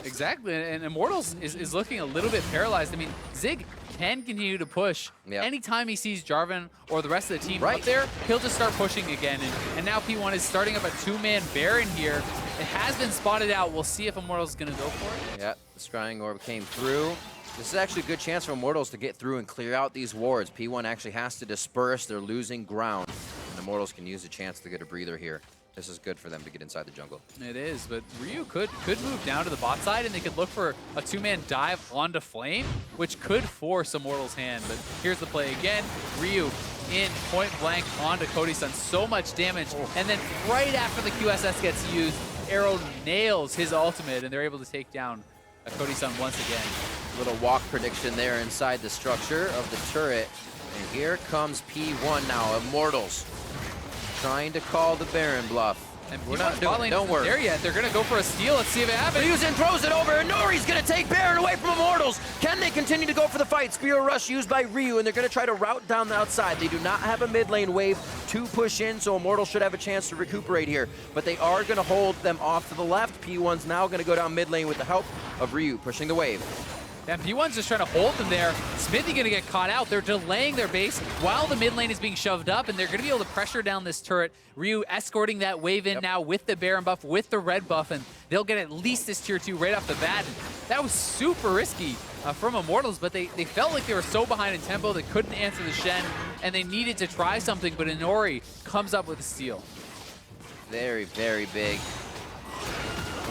Exactly, and Immortals is looking a little bit paralyzed. I mean, Zig can continue to push. Anytime he sees Jarvan or the rest of the team up there, he'll just start pushing again. And now P1 is starting up a 2-man Baron here. It has been spotted out. We'll see if Immortals is going to go for it. Yeah, the Scrying Orb came through. This is actually a good chance for Immortals to get through and clear out these wards. P1 actually has to disperse. They're losing ground. And Immortals can use a chance to get a breather here. This is good for them to get inside the jungle. It is, but Ryu could move down to the bot side, and they could look for a 2-man dive onto Flame, which could force Immortal's hand. But here's the play again. Ryu in point blank onto Cody-san. So much damage. And then right after the QSS gets used, Arrow nails his ultimate, and they're able to take down Cody-san once again. Little walk prediction there inside the structure of the turret. And here comes P1 now. Immortals trying to call the Baron bluff. And we're not doing it. Don't worry. There yet. They're going to go for a steal. Let's see if it happens. Ryu's in, throws it over, and Nori's going to take Baron away from Immortals. Can they continue to go for the fight? Spear Rush used by Ryu, and they're going to try to route down the outside. They do not have a mid lane wave to push in, so Immortals should have a chance to recuperate here. But they are going to hold them off to the left. P1's now going to go down mid lane with the help of Ryu pushing the wave. And P1's just trying to hold them there. Smithy going to get caught out. They're delaying their base while the mid lane is being shoved up, and they're going to be able to pressure down this turret. Ryu escorting that wave in now with the Baron buff, with the red buff, and they'll get at least this tier 2 right off the bat. And that was super risky from Immortals, but they felt like they were so behind in tempo they couldn't answer the Shen, and they needed to try something, but Inori comes up with a steal. Very, very big.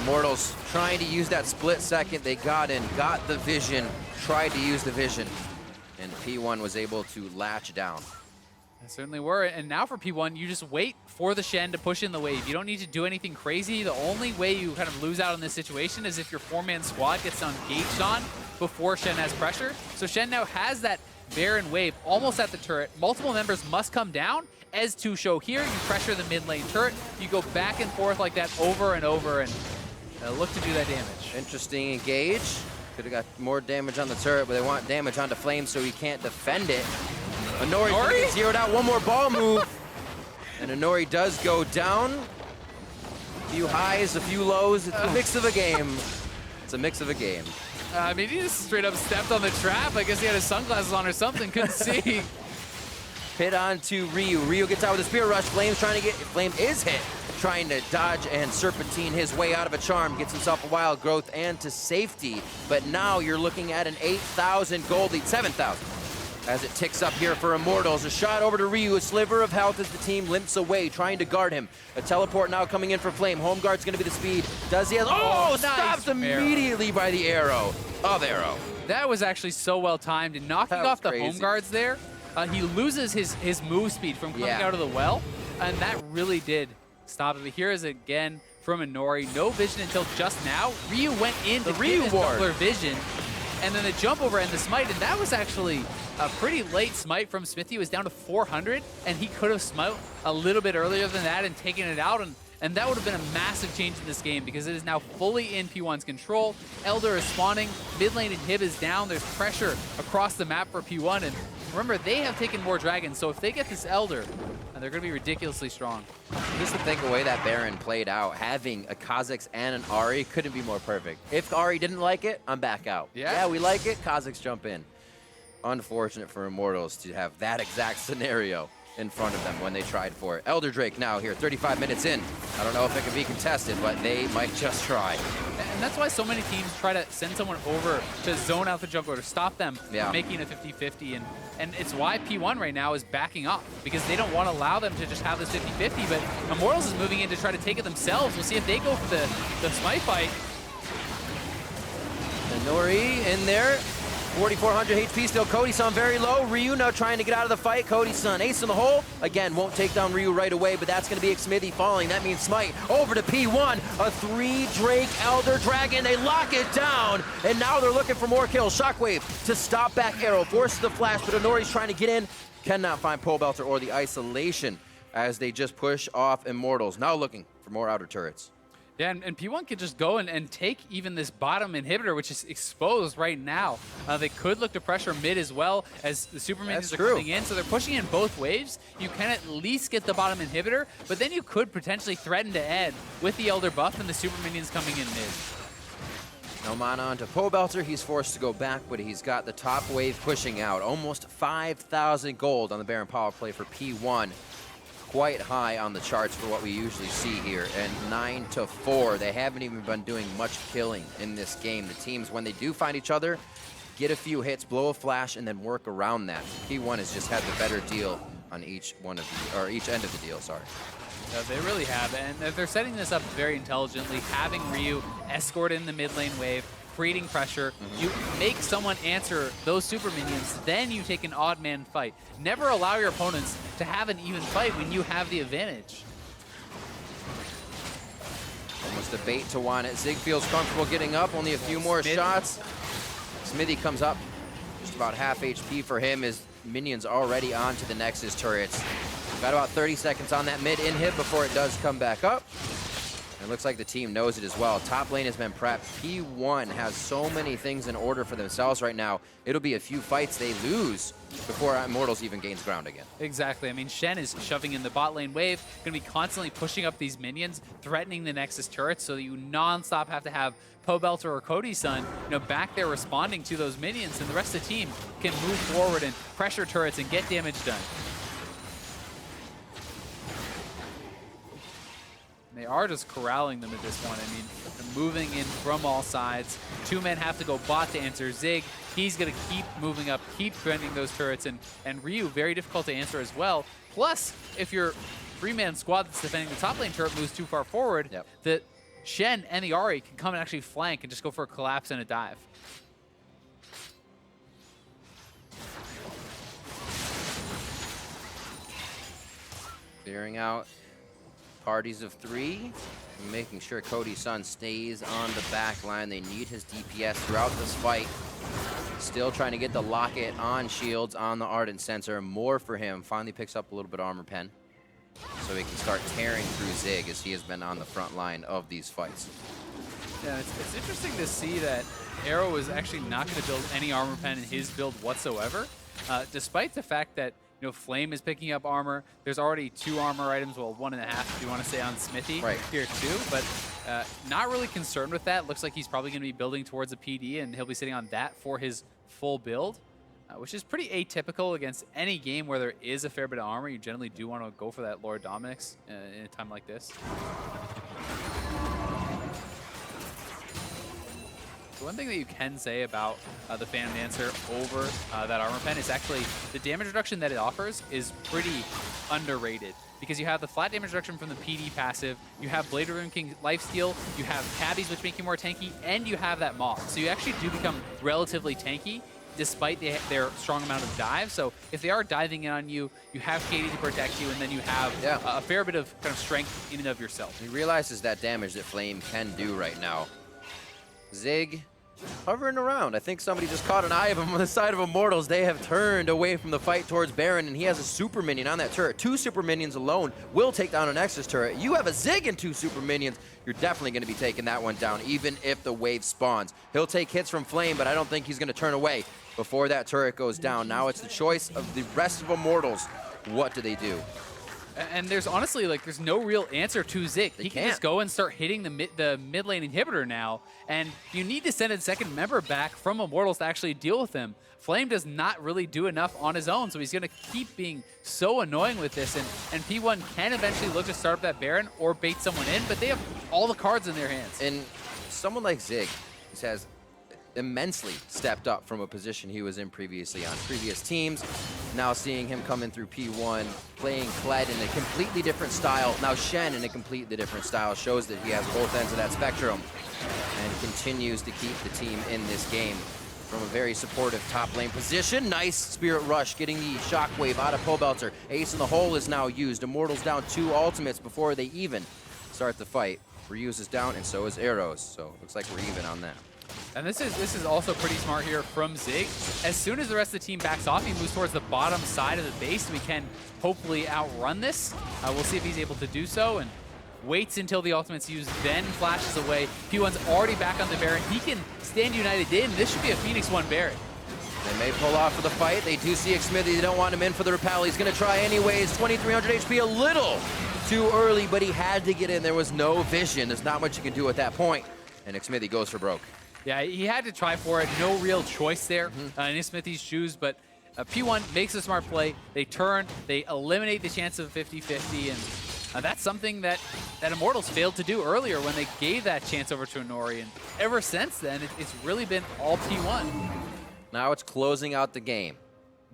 Immortals trying to use that split second. They got in, got the vision, tried to use the vision, and P1 was able to latch down. They certainly were, and now for P1, you just wait for the Shen to push in the wave. You don't need to do anything crazy. The only way you kind of lose out in this situation is if your 4-man squad gets engaged on before Shen has pressure. So Shen now has that Baron wave almost at the turret. Multiple members must come down. As to show here, you pressure the mid lane turret. You go back and forth like that over and over, and look to do that damage. Interesting engage. Could have got more damage on the turret, but they want damage onto Flame so he can't defend it. Inori's gonna get zeroed out. One more ball move. And Inori does go down. A few highs, a few lows. It's a mix of a game. It's a mix of a game. I mean, he just straight up stepped on the trap. I guess he had his sunglasses on or something. Couldn't see. Hit on to Ryu. Ryu gets out with a Spear Rush. Flame is hit, trying to dodge and serpentine his way out of a charm. Gets himself a wild growth and to safety. But now you're looking at an 8,000 gold lead, 7,000. As it ticks up here for Immortals. A shot over to Ryu, a sliver of health as the team limps away, trying to guard him. A teleport now coming in for Flame. Home guard's gonna be the speed. Does he have, nice stopped immediately by the arrow of Arrow. That was actually so well timed. And knocking off the home guards there, he loses his move speed from coming out of the well, and that really did stop it. But here is again from Inori. No vision until just now. Ryu went in to get his jungler vision, and then the jump over and the smite, and that was actually a pretty late smite from Smithy. It was down to 400, and he could have smite a little bit earlier than that and taken it out, and that would have been a massive change in this game because it is now fully in P1's control. Elder is spawning, mid lane inhib is down, there's pressure across the map for P1, and remember, they have taken more dragons, so if they get this Elder, they're going to be ridiculously strong. Just to think the way that Baron played out, having a Kha'Zix and an Ahri couldn't be more perfect. If Ahri didn't like it, I'm back out. Yeah, we like it, Kha'Zix jump in. Unfortunate for Immortals to have that exact scenario in front of them when they tried for it. Elder Drake now here, 35 minutes in. I don't know if it can be contested, but they might just try. And that's why so many teams try to send someone over to zone out the jungler to stop them from making a 50-50. And it's why P1 right now is backing up, because they don't want to allow them to just have this 50-50, but Immortals is moving in to try to take it themselves. We'll see if they go for the smite fight. Inori in there. 4,400 HP still. Cody-san very low. Ryu now trying to get out of the fight. Cody-san ace in the hole. Again, won't take down Ryu right away, but that's going to be Smithy falling. That means Smite over to P1. A 3 Drake Elder Dragon. They lock it down, and now they're looking for more kills. Shockwave to stop back Arrow. Forces the flash, but Inori's trying to get in. Cannot find Pole Belter or the isolation as they just push off Immortals. Now looking for more outer turrets. Yeah, and P1 could just go and take even this bottom inhibitor, which is exposed right now. They could look to pressure mid as well as the super minions are coming in. So they're pushing in both waves. You can at least get the bottom inhibitor, but then you could potentially threaten to Ed with the Elder buff and the super minions coming in mid. No mana onto Pole Belter. He's forced to go back, but he's got the top wave pushing out. Almost 5,000 gold on the Baron power play for P1. Quite high on the charts for what we usually see here, and 9-4. They haven't even been doing much killing in this game. The teams, when they do find each other, get a few hits, blow a flash, and then work around that. P1 has just had the better deal on each end of the deal. Sorry. No, they really have, and they're setting this up very intelligently. Having Ryu escort in the mid lane wave, creating pressure. You make someone answer those super minions, then you take an odd man fight. Never allow your opponents to have an even fight when you have the advantage. Almost a bait to want it. Zig feels comfortable getting up, only a few more shots. Smithy comes up, just about half HP for him. His minions already onto the Nexus turrets. Got about 30 seconds on that mid inhib before it does come back up. It looks like the team knows it as well. Top lane has been prepped. P1 has so many things in order for themselves right now. It'll be a few fights they lose before Immortals even gains ground again. Exactly. I mean, Shen is shoving in the bot lane wave, going to be constantly pushing up these minions, threatening the Nexus turrets, so that you non-stop have to have Pole Belter or Cody-san, back there responding to those minions, and the rest of the team can move forward and pressure turrets and get damage done. They are just corralling them at this point. I mean, they're moving in from all sides. Two men have to go bot to answer Zig. He's going to keep moving up, keep threatening those turrets, and Ryu, very difficult to answer as well. Plus, if your three-man squad that's defending the top lane turret moves too far forward, the Shen and the Ahri can come and actually flank and just go for a collapse and a dive. Clearing out parties of 3, making sure Cody-san stays on the back line. They need his DPS throughout this fight. Still trying to get the locket on shields on the Ardent Sensor. More for him. Finally picks up a little bit of armor pen, so he can start tearing through Zig as he has been on the front line of these fights. Yeah, it's interesting to see that Arrow is actually not going to build any armor pen in his build whatsoever, despite the fact that Flame is picking up armor. There's already 2 armor items, well, 1.5 if you want to say on Smithy here too, but not really concerned with that. Looks like he's probably going to be building towards a PD, and he'll be sitting on that for his full build, which is pretty atypical against any game where there is a fair bit of armor. You generally do want to go for that Lord Dominix in a time like this. The one thing that you can say about the Phantom Dancer over that armor pen is actually the damage reduction that it offers is pretty underrated, because you have the flat damage reduction from the PD passive, you have Blade Ribbon King lifesteal, you have Tabbies which make you more tanky, and you have that Moth. So you actually do become relatively tanky despite their strong amount of dive. So if they are diving in on you, you have KD to protect you, and then you have a fair bit of kind of strength in and of yourself. He realizes that damage that Flame can do right now. Zig hovering around. I think somebody just caught an eye of him on the side of Immortals. They have turned away from the fight towards Baron, and he has a super minion on that turret. 2 super minions alone will take down a Nexus turret. You have a Zig and 2 super minions. You're definitely going to be taking that one down, even if the wave spawns. He'll take hits from Flame, but I don't think he's going to turn away before that turret goes down. Now it's the choice of the rest of Immortals. What do they do? And there's honestly, there's no real answer to Zig. He can just go and start hitting the mid lane inhibitor now, and you need to send a second member back from Immortals to actually deal with him. Flame does not really do enough on his own, so he's going to keep being so annoying with this, and P1 can eventually look to start up that Baron or bait someone in, but they have all the cards in their hands. And someone like Zig has immensely stepped up from a position he was in previously on previous teams. Now seeing him come in through P1, playing Kled in a completely different style, now Shen in a completely different style, shows that he has both ends of that spectrum and continues to keep the team in this game from a very supportive top lane position. Nice Spirit Rush, getting the Shockwave out of Pobelter. Ace in the hole is now used. Immortals down 2 ultimates before they even start the fight. Ryu's is down, and so is Arrows, so looks like we're even on that. And this is also pretty smart here from Zig. As soon as the rest of the team backs off, he moves towards the bottom side of the base. We can hopefully outrun this. We'll see if he's able to do so, and waits until the ultimate's used, then flashes away. P1's already back on the Baron. He can stand united in. This should be a Phoenix 1 Baron. They may pull off for the fight. They do see Xmithy. They don't want him in for the repel. He's going to try anyways. 2,300 HP, a little too early, but he had to get in. There was no vision. There's not much you can do at that point. And Xmithy goes for broke. Yeah, he had to try for it. No real choice there in Smithy's shoes, but P1 makes a smart play. They turn, they eliminate the chance of 50-50, and that's something that Immortals failed to do earlier when they gave that chance over to Inori, and ever since then, it's really been all P1. Now it's closing out the game,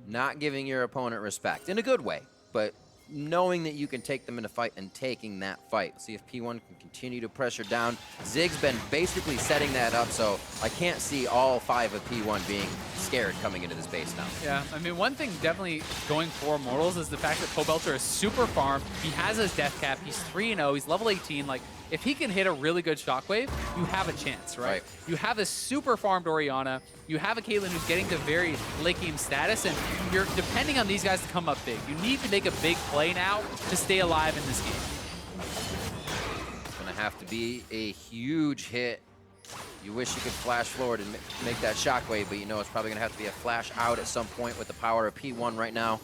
not giving your opponent respect, in a good way, but knowing that you can take them in a fight and taking that fight. See if P1 can continue to pressure down. Zig's been basically setting that up, so I can't see all 5 of P1 being scared coming into this base now. Yeah, I mean, one thing definitely going for Immortals is the fact that Pobelter is super farmed. He has his death cap. He's 3-0. He's level 18. Like, if he can hit a really good Shockwave, you have a chance, right? You have a super farmed Orianna. You have a Caitlyn who's getting to very late game status, and you're depending on these guys to come up big. You need to make a big play now to stay alive in this game. It's gonna have to be a huge hit. You wish you could flash forward and make that Shockwave, but you know it's probably gonna have to be a flash out at some point with the power of P1 right now.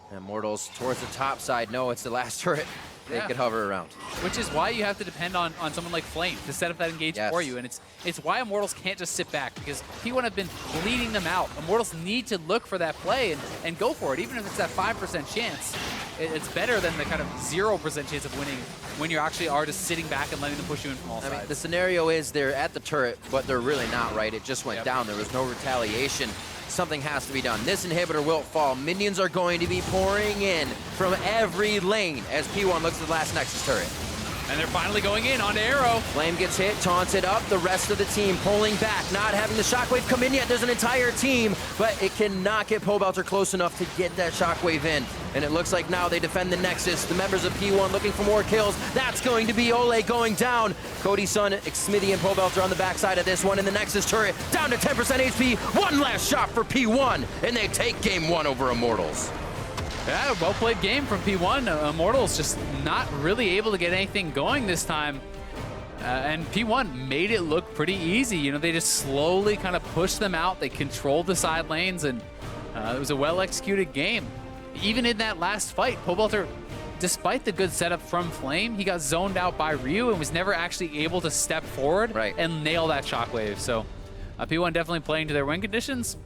And Immortals towards the top side. No, it's the last turret. They could hover around. Which is why you have to depend on someone like Flame to set up that engage for you. And it's why Immortals can't just sit back, because P1 have been bleeding them out. Immortals need to look for that play and go for it. Even if it's that 5% chance, it's better than the kind of 0% chance of winning when you actually are just sitting back and letting them push you in from all sides. I mean, the scenario is they're at the turret, but they're really not, right? It just went down. There was no retaliation. Something has to be done. This inhibitor will fall. Minions are going to be pouring in from every lane as P1 looks at the last Nexus turret. And they're finally going in on Arrow. Flame gets hit, taunts it up. The rest of the team pulling back, not having the Shockwave come in yet. There's an entire team, but it cannot get Pobelter close enough to get that Shockwave in. And it looks like now they defend the Nexus. The members of P1 looking for more kills. That's going to be Ole going down. Cody Sun, Xmithy, and Pobelter on the backside of this one. And the Nexus turret down to 10% HP. One last shot for P1, and they take game 1 over Immortals. Yeah, well-played game from P1. Immortals just not really able to get anything going this time. And P1 made it look pretty easy. You know, they just slowly kind of pushed them out. They controlled the side lanes, and it was a well-executed game. Even in that last fight, Pobelter, despite the good setup from Flame, he got zoned out by Ryu and was never actually able to step forward and nail that shockwave. So P1 definitely playing to their win conditions.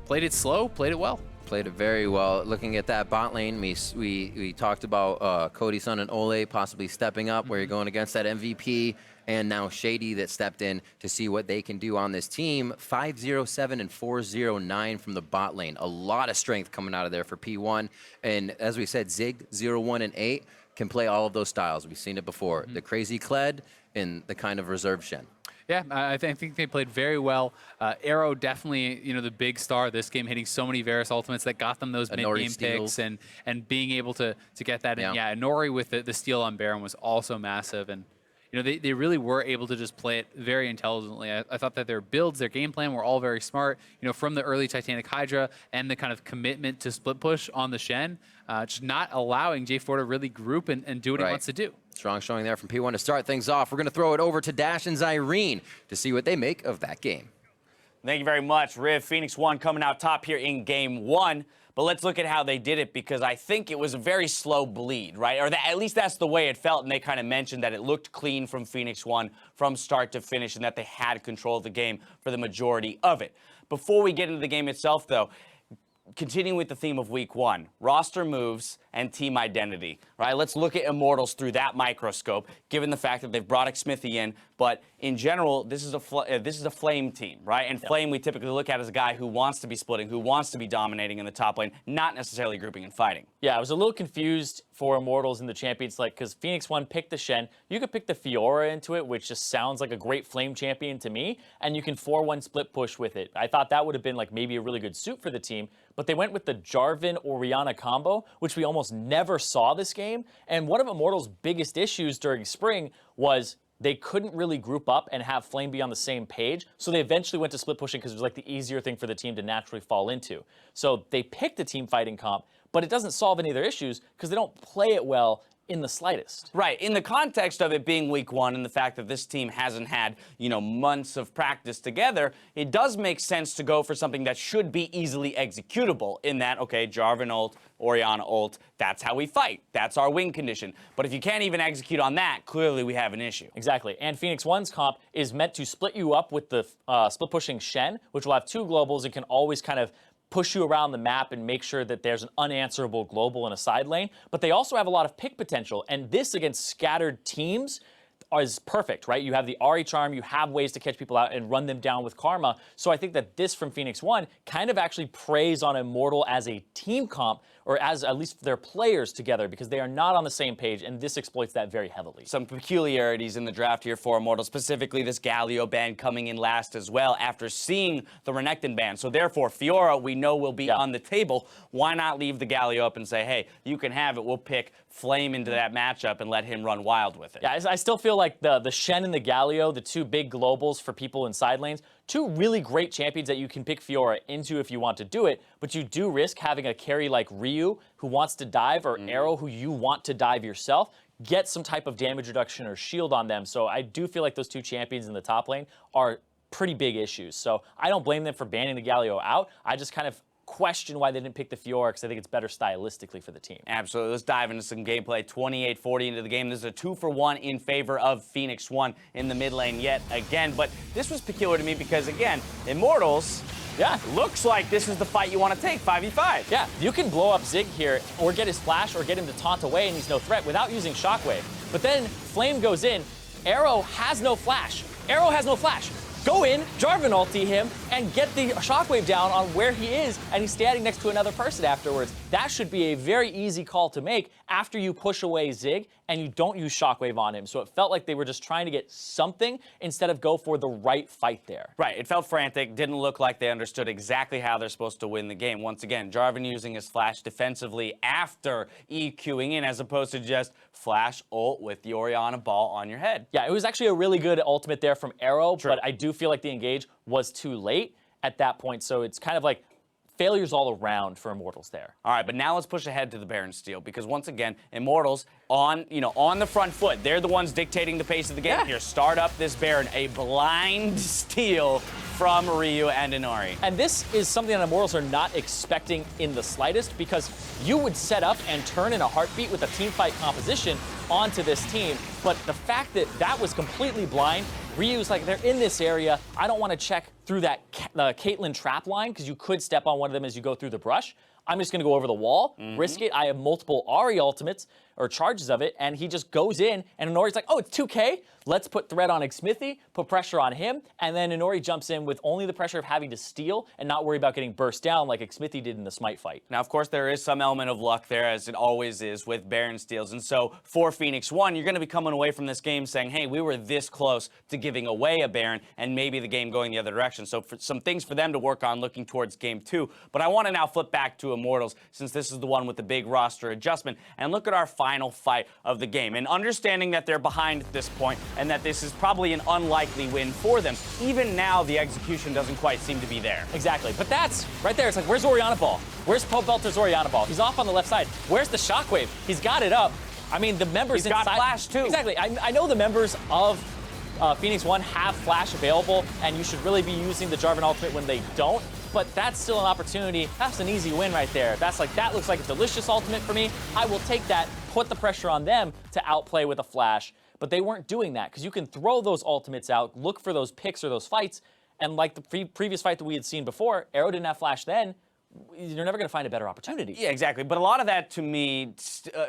Played it slow, played it well. Played it very well. Looking at that bot lane, we talked about Cody Sun and Ole possibly stepping up where you're going against that MVP, and now Shady that stepped in to see what they can do on this team. 5-0-7 and 4-0-9 from the bot lane. A lot of strength coming out of there for P1. And as we said, Zig 0-1 and 8 can play all of those styles. We've seen it before. The crazy Kled and the kind of reserve Shen. Yeah, I think they played very well. Arrow definitely, you know, the big star of this game, hitting so many Varus ultimates that got them those mid-game picks and being able to get that in. Yeah, Nori with the steal on Baron was also massive. And, you know, they really were able to just play it very intelligently. I thought that their builds, their game plan were all very smart. You know, from the early Titanic Hydra and the kind of commitment to split push on the Shen, just not allowing J4 to really group and do what he wants to do. Strong showing there from P1 to start things off. We're going to throw it over to Dash and Zyrene to see what they make of that game. Thank you very much, Riv. Phoenix 1 coming out top here in game 1. But let's look at how they did it, because I think it was a very slow bleed, right? Or at least that's the way it felt, and they kind of mentioned that it looked clean from Phoenix 1 from start to finish and that they had control of the game for the majority of it. Before we get into the game itself, though, continuing with the theme of week 1, roster moves and team identity, right? Let's look at Immortals through that microscope, given the fact that they've brought Xmithy in, but in general, this is a Flame team, right? And Flame we typically look at as a guy who wants to be splitting, who wants to be dominating in the top lane, not necessarily grouping and fighting. Yeah, I was a little confused for Immortals in the Champions, like, because Phoenix 1 picked the Shen. You could pick the Fiora into it, which just sounds like a great Flame champion to me, and you can 4-1 split push with it. I thought that would have been like maybe a really good suit for the team, but they went with the Jarvan-Orianna combo, which we almost never saw this game. And one of Immortals' biggest issues during spring was they couldn't really group up and have Flame be on the same page, so they eventually went to split pushing because it was like the easier thing for the team to naturally fall into. So they picked a team fighting comp, but it doesn't solve any of their issues because they don't play it well in the slightest. Right. In the context of it being week 1 and the fact that this team hasn't had, you know, months of practice together, it does make sense to go for something that should be easily executable in that, okay, Jarvan ult, Orianna ult, that's how we fight. That's our win condition. But if you can't even execute on that, clearly we have an issue. Exactly. And Phoenix 1's comp is meant to split you up with the split pushing Shen, which will have 2 globals and can always kind of push you around the map and make sure that there's an unanswerable global in a side lane. But they also have a lot of pick potential, and this against scattered teams is perfect, right? You have the Ahri charm, you have ways to catch people out and run them down with Karma. So I think that this from Phoenix 1 kind of actually preys on Immortal as a team comp, or as at least their players together, because they are not on the same page, and this exploits that very heavily. Some peculiarities in the draft here for Immortal, specifically this Galio ban coming in last as well after seeing the Renekton ban. So therefore, Fiora we know will be on the table. Why not leave the Galio up and say, hey, you can have it, we'll pick Flame into that matchup and let him run wild with it. Yeah, I still feel like the Shen and the Galio, the 2 big globals for people in side lanes, 2 really great champions that you can pick Fiora into if you want to do it, but you do risk having a carry like Ryu who wants to dive, or Arrow who you want to dive yourself, get some type of damage reduction or shield on them. So I do feel like those 2 champions in the top lane are pretty big issues. So I don't blame them for banning the Galio out. I just kind of question why they didn't pick the Fiora, because I think it's better stylistically for the team. Absolutely. Let's dive into some gameplay. 28-40 into the game. This is a 2-for-1 in favor of Phoenix 1 in the mid lane yet again. But this was peculiar to me because, again, Immortals, looks like this is the fight you want to take, 5v5. Yeah, you can blow up Zig here, or get his flash, or get him to taunt away, and he's no threat without using Shockwave. But then Flame goes in. Arrow has no flash. Arrow has no flash. Go in, Jarvan ulti him, and get the Shockwave down on where he is, and he's standing next to another person afterwards. That should be a very easy call to make after you push away Zig and you don't use Shockwave on him. So it felt like they were just trying to get something instead of go for the right fight there. Right, it felt frantic, didn't look like they understood exactly how they're supposed to win the game. Once again, Jarvan using his flash defensively after EQing in, as opposed to just flash ult with the Orianna ball on your head. Yeah, it was actually a really good ultimate there from Arrow, but I do feel like the engage was too late at that point. So it's kind of like failures all around for Immortals there. All right, but now let's push ahead to the Baron steal, because once again, Immortals on the front foot. They're the ones dictating the pace of the game here. Start up this Baron, a blind steal from Ryu and Inori. And this is something that Immortals are not expecting in the slightest, because you would set up and turn in a heartbeat with a team fight composition onto this team, but the fact that that was completely blind, Ryu's like, they're in this area, I don't want to check through that Caitlyn trap line, because you could step on one of them as you go through the brush. I'm just going to go over the wall, risk it. I have multiple Ahri ultimates, or charges of it, and he just goes in, and Inori's like, oh, it's 2K? Let's put threat on Xmithie, put pressure on him, and then Inori jumps in with only the pressure of having to steal and not worry about getting burst down like Xmithie did in the Smite fight. Now, of course, there is some element of luck there, as it always is with Baron steals, and so for Phoenix One, you're going to be coming away from this game saying, hey, we were this close to giving away a Baron, and maybe the game going the other direction. So for some things for them to work on looking towards Game 2, but I want to now flip back to Immortals, since this is the one with the big roster adjustment, and look at our final fight of the game. And understanding that they're behind at this point, and that this is probably an unlikely win for them, even now the execution doesn't quite seem to be there. Exactly, but that's right there. It's like, where's Orianna Ball? Where's Pobelter's Orianna Ball? He's off on the left side. Where's the Shockwave? He's got it up. I mean, the members He's got Flash too. Exactly. I know the members of Phoenix One have Flash available, and you should really be using the Jarvan ultimate when they don't. But that's still an opportunity. That's an easy win right there. That's like, that looks like a delicious ultimate for me. I will take that, put the pressure on them to outplay with a Flash. But they weren't doing that, because you can throw those ultimates out, look for those picks or those fights, and like the previous fight that we had seen before, Arrow didn't have Flash then. You're never going to find a better opportunity. Yeah, exactly. But a lot of that, to me,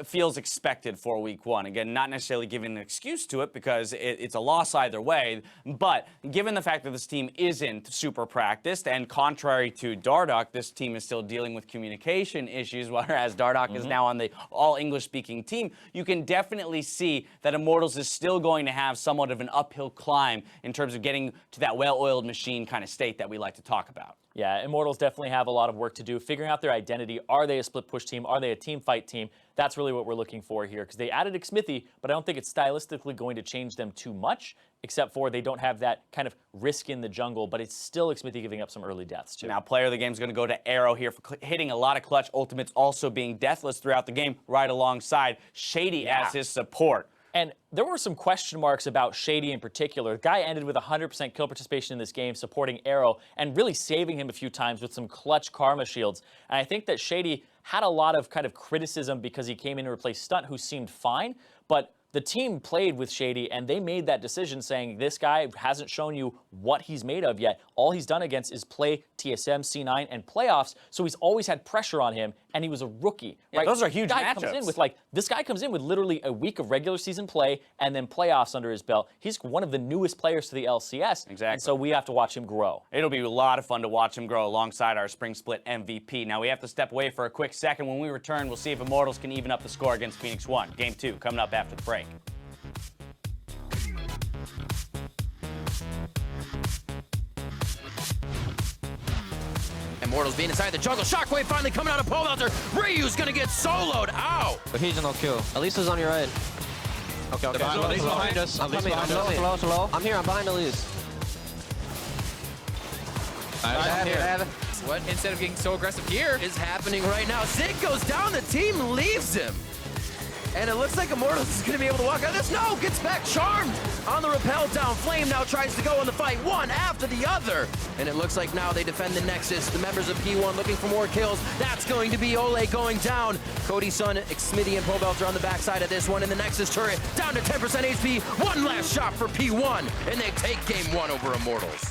feels expected for Week 1. Again, not necessarily giving an excuse to it, because it's a loss either way. But given the fact that this team isn't super practiced, and contrary to Dardoch, this team is still dealing with communication issues, whereas Dardoch is now on the all-English-speaking team, you can definitely see that Immortals is still going to have somewhat of an uphill climb in terms of getting to that well-oiled machine kind of state that we like to talk about. Yeah, Immortals definitely have a lot of work to do, figuring out their identity. Are they a split push team? Are they a team fight team? That's really what we're looking for here, because they added Xmithie, but I don't think it's stylistically going to change them too much, except for they don't have that kind of risk in the jungle, but it's still Xmithie giving up some early deaths too. Now, player of the game is going to go to Arrow here for hitting a lot of clutch ultimates, also being deathless throughout the game, right alongside Shady as his support. And there were some question marks about Shady in particular. The guy ended with 100% kill participation in this game, supporting Arrow, and really saving him a few times with some clutch karma shields. And I think that Shady had a lot of kind of criticism because he came in to replace Stunt, who seemed fine, but the team played with Shady, and they made that decision saying, this guy hasn't shown you what he's made of yet. All he's done against is play TSM, C9, and playoffs, so he's always had pressure on him, and he was a rookie. Yeah, right? those are huge matchups. This guy comes in with literally a week of regular season play and then playoffs under his belt. He's one of the newest players to the LCS, exactly. And so we have to watch him grow. It'll be a lot of fun to watch him grow alongside our Spring Split MVP. Now, we have to step away for a quick second. When we return, we'll see if Immortals can even up the score against Phoenix One. Game 2 coming up after the break. Immortals being inside the jungle. Shockwave finally coming out of Pobelter. Ryu's gonna get soloed. Ow! But he's no kill. Elisa's on your right. Okay. Elisa's behind us. I'm coming. I'm slow. I'm here. I'm behind Elise. I'm here. What, instead of getting so aggressive here, Is happening right now. Zig goes down. The team leaves him. And it looks like Immortals is going to be able to walk out of this. No, gets back charmed on the rappel down. Flame now tries to go in the fight, one after the other. And it looks like now they defend the Nexus. The members of P1 looking for more kills. That's going to be Ole going down. Cody Sun, Xmithie, and Pobelter on the backside of this one. And the Nexus turret down to 10% HP. One last shot for P1. And they take game 1 over Immortals.